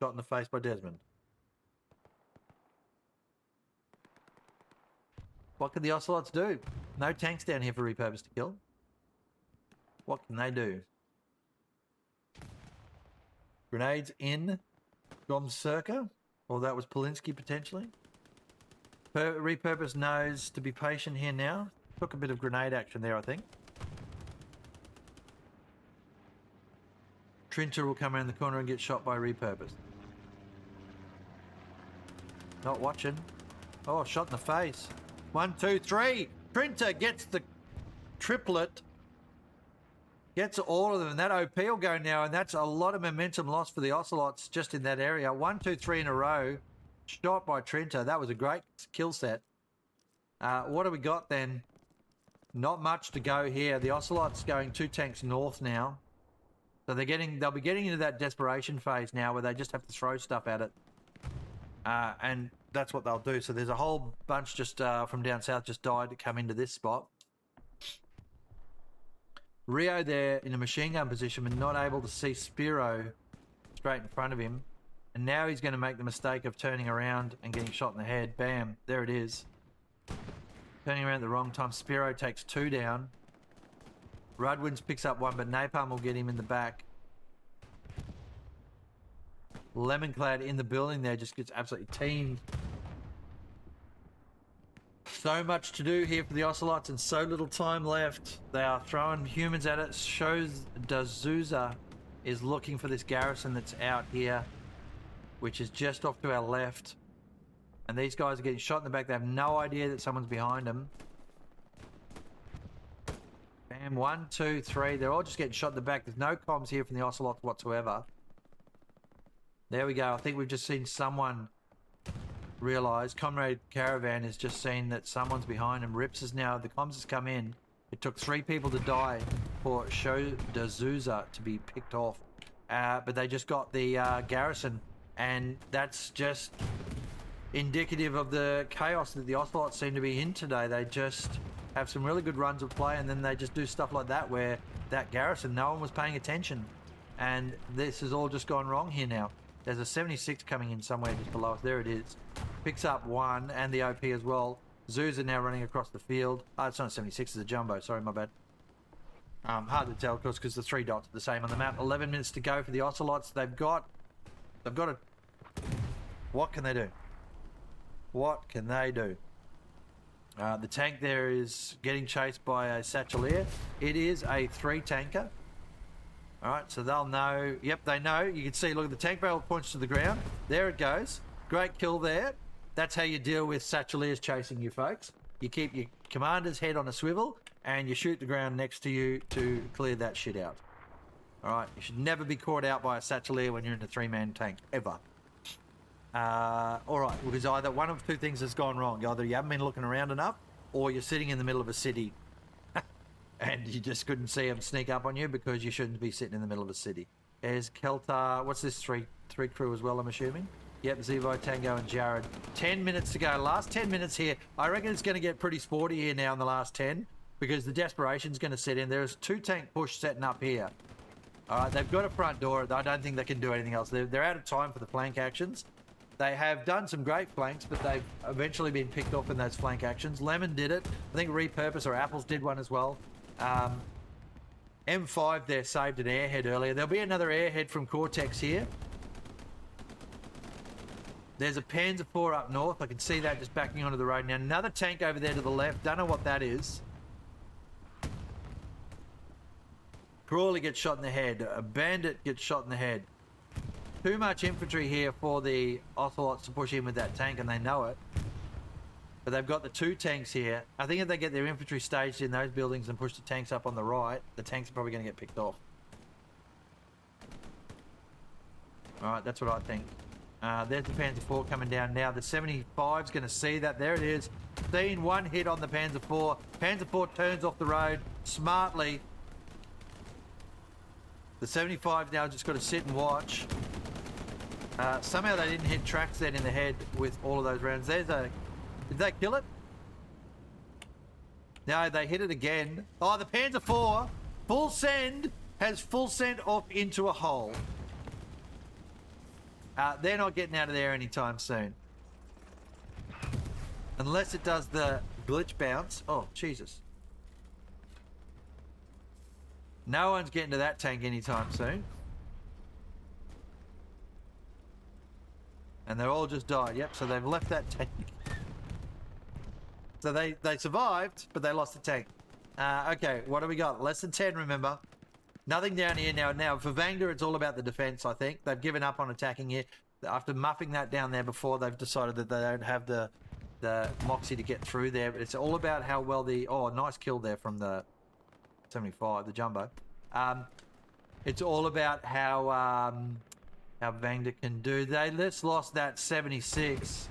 Speaker 1: Shot in the face by Desmond. What can the Ocelots do? No tanks down here for repurpose to kill. What can they do? Grenades in. Dom Circa. Or that was Polinsky potentially. Repurpose knows to be patient here now. Took a bit of grenade action there, I think. Trinter will come around the corner and get shot by repurpose. Not watching. Oh, shot in the face. 1, 2, 3. Trinter gets the triplet. Gets all of them. And that OP will go now. And that's a lot of momentum lost for the Ocelots just in that area. 1, 2, 3 in a row. Shot by Trinter. That was a great kill set. What do we got then? Not much to go here. The Ocelots going 2 tanks north now. So they'll be getting into that desperation phase now where they just have to throw stuff at it. And that's what they'll do. So there's a whole bunch just from down south just died to come into this spot. Rio there in a machine gun position but not able to see Spiro straight in front of him. And now he's going to make the mistake of turning around and getting shot in the head. Bam, there it is. Turning around at the wrong time. Spiro takes 2 down. Rudwins picks up 1, but Napalm will get him in the back. Lemonclad in the building there just gets absolutely teamed. So much to do here for the Ocelots and so little time left. They are throwing humans at it. Shows D'Souza is looking for this garrison that's out here, which is just off to our left. And these guys are getting shot in the back. They have no idea that someone's behind them. Bam, 1, 2, 3. They're all just getting shot in the back. There's no comms here from the Ocelots whatsoever. There we go. I think we've just seen someone realise. Comrade Caravan has just seen that someone's behind him. Rips is now, the comms has come in. It took 3 people to die for Show D'Souza to be picked off. But they just got the garrison. And that's just indicative of the chaos that the Ocelots seem to be in today. They just have some really good runs of play and then they just do stuff like that where that garrison, no one was paying attention. And this has all just gone wrong here now. There's a 76 coming in somewhere just below us. There it is. Picks up 1 and the OP as well. Zoos are now running across the field. Oh, it's not a 76, it's a jumbo. Sorry, my bad. Hard to tell, of course, because the 3 dots are the same on the map. 11 minutes to go for the Ocelots. They've got a... What can they do? What can they do? The tank there is getting chased by a Satchelier. It is a 3 tanker. All right, so they'll know. Yep, they know. You can see, look, the tank barrel points to the ground. There it goes. Great kill there. That's how you deal with Satcheliers chasing you, folks. You keep your commander's head on a swivel and you shoot the ground next to you to clear that shit out. All right, you should never be caught out by a Satchelier when you're in a 3-man tank, ever. All right, because either one of 2 things has gone wrong. Either you haven't been looking around enough or you're sitting in the middle of a city and you just couldn't see them sneak up on you because you shouldn't be sitting in the middle of a city. There's Keltar. What's this? Three crew as well, I'm assuming. Yep, Zevo, Tango, and Jared. 10 minutes to go. Last 10 minutes here. I reckon it's going to get pretty sporty here now in the last 10 because the desperation's going to set in. There's 2 tank push setting up here. All right, they've got a front door. I don't think they can do anything else. They're out of time for the flank actions. They have done some great flanks, but they've eventually been picked off in those flank actions. Lemon did it. I think Repurpose or Apples did one as well. M5 there saved an airhead earlier. There'll be another airhead from Cortex here. There's a Panzer IV up north. I can see that just backing onto the road. Now, another tank over there to the left. Don't know what that is. Crawley gets shot in the head. A Bandit gets shot in the head. Too much infantry here for the Ocelots to push in with that tank, and they know it. But they've got the 2 tanks here. I think if they get their infantry staged in those buildings and push the tanks up on the right, the tanks are probably going to get picked off. Alright, that's what I think. There's the Panzer IV coming down now. The 75's going to see that. There it is. Seen one hit on the Panzer IV. Panzer IV turns off the road smartly. The 75's now just got to sit and watch. Somehow they didn't hit tracks then in the head with all of those rounds. There's a... Did they kill it? No, they hit it again. Oh, the Panzer IV, full send, has full sent off into a hole. They're not getting out of there anytime soon. Unless it does the glitch bounce. Oh, Jesus. No one's getting to that tank anytime soon. And they're all just died. Yep, so they've left that tank. So they survived, but they lost the tank. Okay, what do we got? Less than 10, remember. Nothing down here now. Now, for VANGDA, it's all about the defense, I think. They've given up on attacking here. After muffing that down there before, they've decided that they don't have the moxie to get through there. But it's all about how well the... Oh, nice kill there from the 75, the jumbo. It's all about how VANGDA can do. They just lost that 76.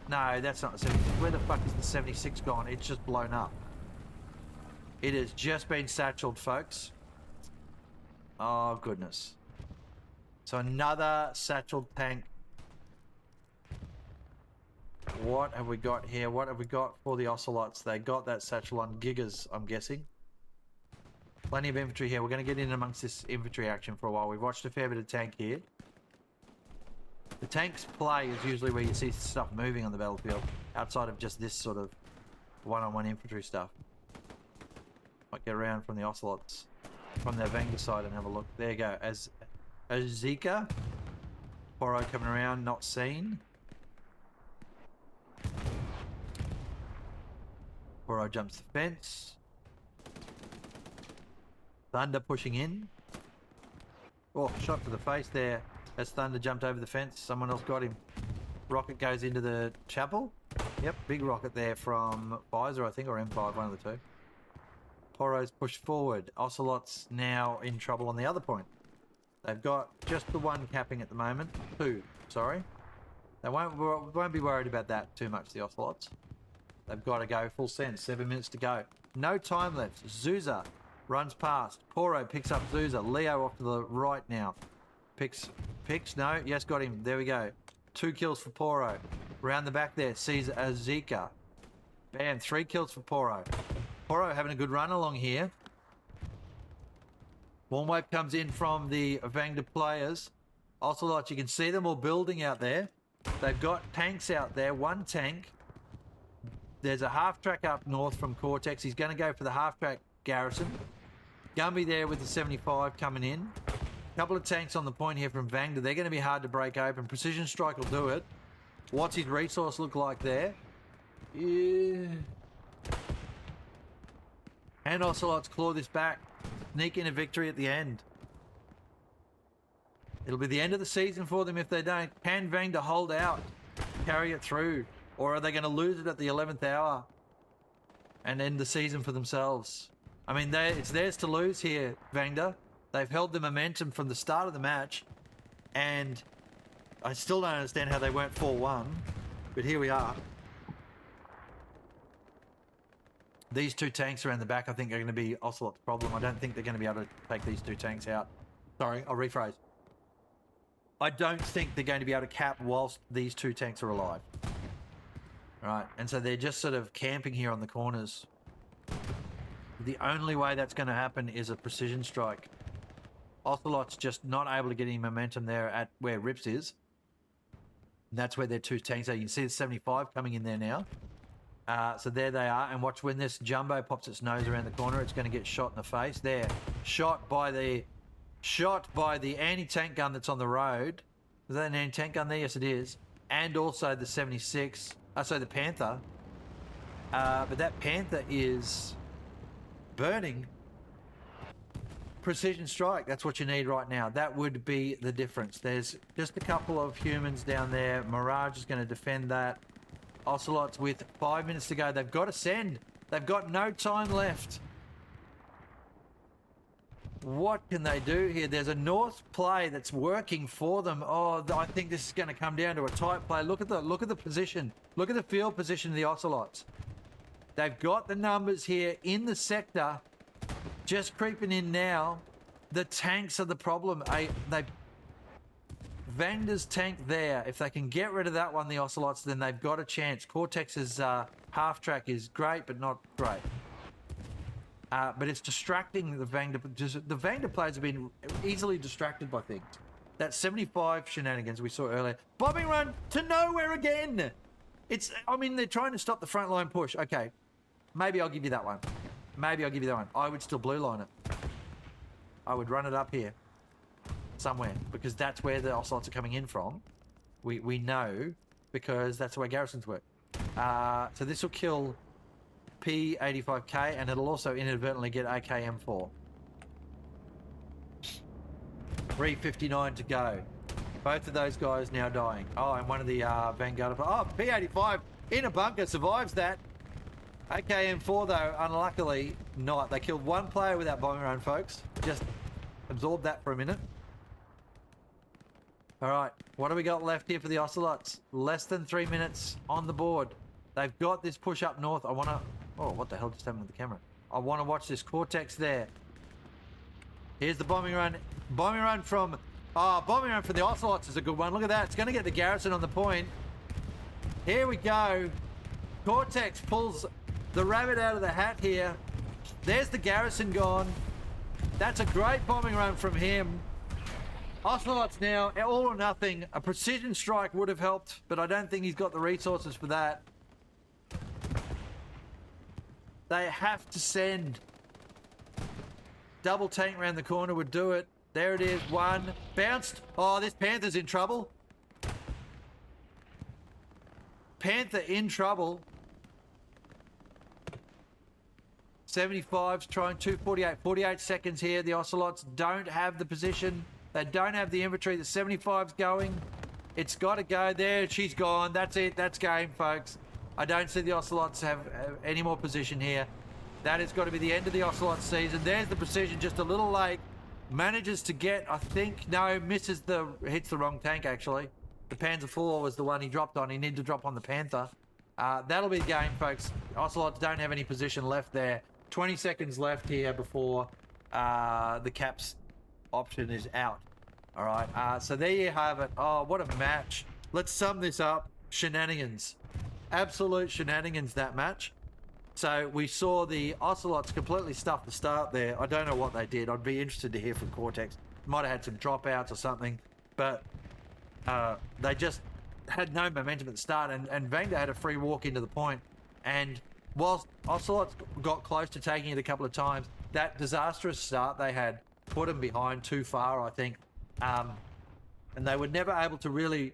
Speaker 1: No, that's not the 76. Where the fuck is the 76 gone? It's just blown up. It has just been satcheled, folks. Oh, goodness. So another satcheled tank. What have we got here? What have we got for the Ocelots? They got that satchel on gigas, I'm guessing. Plenty of infantry here. We're going to get in amongst this infantry action for a while. We've watched a fair bit of tank here. The tank's play is usually where you see stuff moving on the battlefield, outside of just this sort of one-on-one infantry stuff. Might get around from the Ocelots, from their VANGDA side and have a look. There you go. As Zika. Poro coming around, not seen. Poro jumps the fence. Thunder pushing in. Oh, shot to the face there. As Thunder jumped over the fence, someone else got him. Rocket goes into the chapel. Yep, big rocket there from Pfizer, I think, or M5, one of the two. Poro's pushed forward. Ocelots now in trouble on the other point. They've got just the one capping at the moment. 2, sorry. They won't be worried about that too much, the Ocelots. They've got to go full send. 7 minutes to go. No time left. Zuza runs past. Poro picks up Zuza. Leo off to the right now. Picks, no, yes, got him. There we go. 2 kills for Poro. Round the back there, sees Azika. Bam, 3 kills for Poro. Poro having a good run along here. One wave comes in from the VANGDA players. Ocelots, you can see them all building out there. They've got tanks out there, 1 tank. There's a half-track up north from Cortex. He's going to go for the half-track garrison. Gumby there with the 75 coming in. Couple of tanks on the point here from VANGDA. They're going to be hard to break open. Precision Strike will do it. What's his resource look like there? Yeah. And Ocelots claw this back. Sneak in a victory at the end. It'll be the end of the season for them if they don't. Can VANGDA hold out? Carry it through? Or are they going to lose it at the 11th hour? And end the season for themselves? I mean, it's theirs to lose here, VANGDA. They've held the momentum from the start of the match, and I still don't understand how they weren't 4-1, but here we are. These 2 tanks around the back, I think, are going to be Ocelot's problem. I don't think they're going to be able to take these 2 tanks out. Sorry, I'll rephrase. I don't think they're going to be able to cap whilst these 2 tanks are alive. Right, and so they're just sort of camping here on the corners. The only way that's going to happen is a precision strike. Ocelot's just not able to get any momentum there at where Rips is. And that's where their two tanks are. You can see the 75 coming in there now. So there they are. And watch when this jumbo pops its nose around the corner, it's going to get shot in the face. There, shot by the anti-tank gun that's on the road. Is that an anti-tank gun there? Yes, it is. And also the 76. So the Panther. But that Panther is burning. Precision strike, that's what you need right now. That would be the difference. There's just a couple of humans down there. Mirage is going to defend that. Ocelots with 5 minutes to go. They've got to send. They've got no time left. What can they do here? There's a north play that's working for them. Oh, I think this is going to come down to a tight play. Look at the position. Look at the field position of the Ocelots. They've got the numbers here in the sector. Just creeping in now. The tanks are the problem. VANGDA's tank there. If they can get rid of that one, the Ocelots, then they've got a chance. Cortex's half track is great, but not great. But it's distracting the VANGDA. The VANGDA players have been easily distracted by things. That 75 shenanigans we saw earlier. Bombing run to nowhere again. I mean, they're trying to stop the front line push. Okay, maybe I'll give you that one. Maybe I'll give you that one. I would still blue line it. I would run it up here somewhere because that's where the Ocelots are coming in from. We know because that's the way garrisons work. So this will kill P85K and it'll also inadvertently get AKM4. 3:59 to go. Both of those guys now dying. Oh, and one of the Vanguarda. Oh, P85 in a bunker survives that. AKM4 though, unluckily not. They killed one player with that bombing run, folks. Just absorb that for a minute. All right, what do we got left here for the Ocelots? Less than 3 minutes on the board. They've got this push up north. I want to... Oh, what the hell just happened with the camera? I want to watch this Cortex there. Here's the bombing run. Bombing run from... Oh, bombing run for the Ocelots is a good one. Look at that. It's going to get the garrison on the point. Here we go. Cortex pulls the rabbit out of the hat here. There's the garrison gone. That's a great bombing run from him. Ocelots now, all or nothing. A precision strike would have helped, but I don't think he's got the resources for that. They have to send. Double tank around the corner would do it. There it is, one. Bounced. Oh, this Panther's in trouble. Panther in trouble. 75's trying 248. 48 seconds here. The Ocelots don't have the position. They don't have the infantry. The 75's going. It's got to go there. She's gone. That's it. That's game, folks. I don't see the Ocelots have any more position here. That has got to be the end of the Ocelot season. There's the precision, just a little late. Manages to get, I think, no, misses hits the wrong tank, actually. The Panzer IV was the one he dropped on. He needed to drop on the Panther. That'll be the game, folks. Ocelots don't have any position left there. 20 seconds left here before the caps option is out. All right, so there you have it. Oh, what a match. Let's sum this up. Shenanigans. Absolute shenanigans, that match. So we saw the Ocelots completely stuff the start there. I don't know what they did. I'd be interested to hear from Cortex. Might have had some dropouts or something, but they just had no momentum at the start, and VANGDA had a free walk into the point. And whilst Ocelots got close to taking it a couple of times, that disastrous start they had put them behind too far, I think. And they were never able to really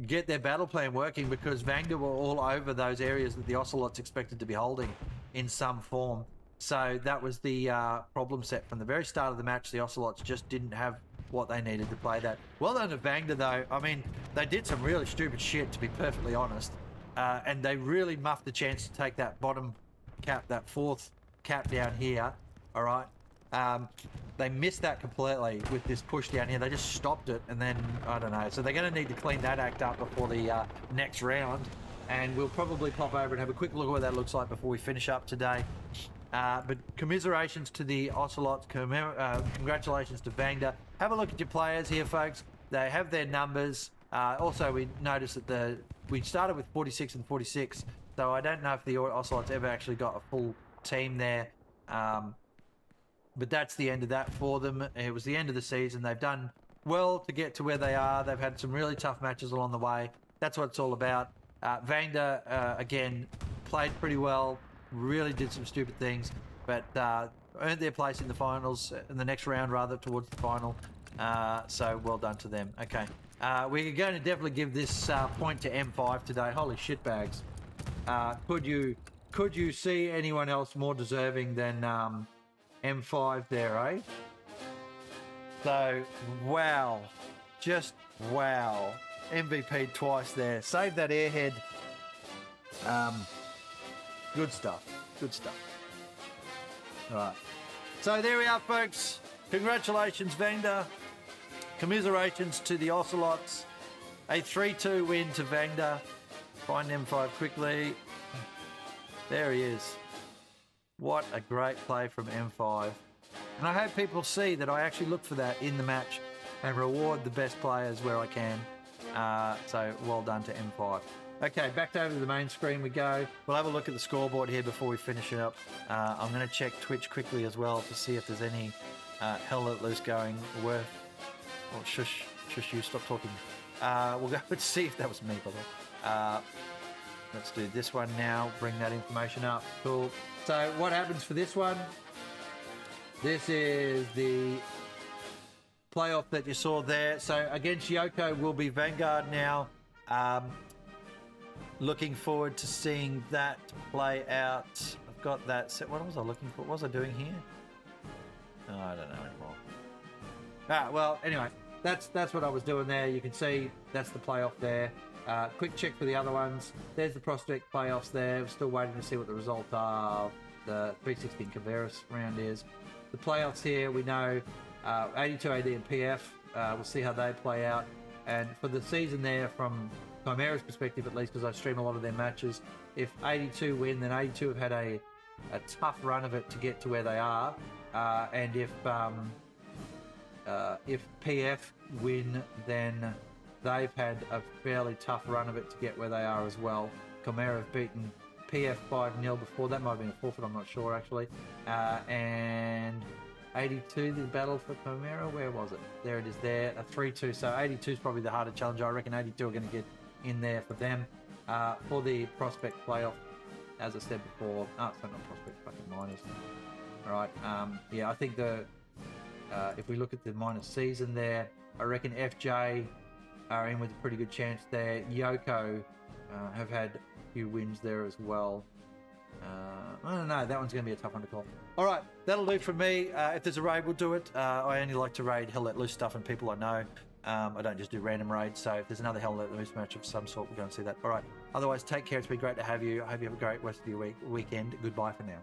Speaker 1: get their battle plan working because VANGDA were all over those areas that the Ocelots expected to be holding in some form. So that was the problem set from the very start of the match. The Ocelots just didn't have what they needed to play that. Well done to VANGDA though. I mean, they did some really stupid shit, to be perfectly honest. And they really muffed the chance to take that bottom cap, that fourth cap down here. All right. They missed that completely with this push down here. They just stopped it, and then, I don't know. So they're going to need to clean that act up before the next round. And we'll probably pop over and have a quick look at what that looks like before we finish up today. But commiserations to the Ocelots. Congratulations to VANGDA. Have a look at your players here, folks. They have their numbers. Also, we noticed that we started with 46 and 46. So I don't know if the Ocelots ever actually got a full team there. But that's the end of that for them. It was the end of the season. They've done well to get to where they are. They've had some really tough matches along the way. That's what it's all about. VANGDA, again, played pretty well, really did some stupid things, but earned their place in the finals, in the next round rather, towards the final. So well done to them. Okay, we're going to definitely give this point to M5 today. Holy shitbags. Could you see anyone else more deserving than M5 there, eh? So, wow. Just wow. MVP twice there. Save that airhead. Good stuff. Good stuff. All right. So there we are, folks. Congratulations, VANGDA. Commiserations to the Ocelots. A 3-2 win to VANGDA. Find M5 quickly. There he is. What a great play from M5. And I hope people see that I actually look for that in the match and reward the best players where I can. So well done to M5. Okay, back over to the main screen we go. We'll have a look at the scoreboard here before we finish it up. I'm going to check Twitch quickly as well to see if there's any Hell Let Loose going worth. Oh, shush, you, stop talking. We'll go and see if that was me, by the way. Let's do this one now, bring that information up. Cool. So what happens for this one? This is the playoff that you saw there. So against Yoko will be Vanguard now. Looking forward to seeing that play out. I've got that set. What was I looking for? What was I doing here? Oh, I don't know anymore. Well, anyway, that's what I was doing there. You can see that's the playoff there. Quick check for the other ones. There's the prospect playoffs there. We're still waiting to see what the result of the 316 Caveras round is. The playoffs here, we know 82 AD and PF. We'll see how they play out. And for the season there, from Chimera's perspective at least, because I stream a lot of their matches, if 82 win, then 82 have had a tough run of it to get to where they are. And if PF win, then they've had a fairly tough run of it to get where they are as well. Chimera have beaten PF 5-0 before. That might have been a forfeit, I'm not sure actually. And 82, the battle for Chimera, where was it? There it is there, a 3-2. So 82 is probably the harder challenger. I reckon 82 are going to get in there for them. For the prospect playoff, as I said before, it's not prospect, fucking minors. All right, yeah, I think if we look at the minor season there, I reckon FJ are in with a pretty good chance there. Yoko have had a few wins there as well. I don't know, that one's going to be a tough one to call. All right, that'll do from me. If there's a raid, we'll do it. I only like to raid Hell Let Loose stuff and people I know. I don't just do random raids, so if there's another Hell Let Loose match of some sort, we'll go and see that. All right, otherwise, take care. It's been great to have you. I hope you have a great rest of your weekend. Goodbye for now.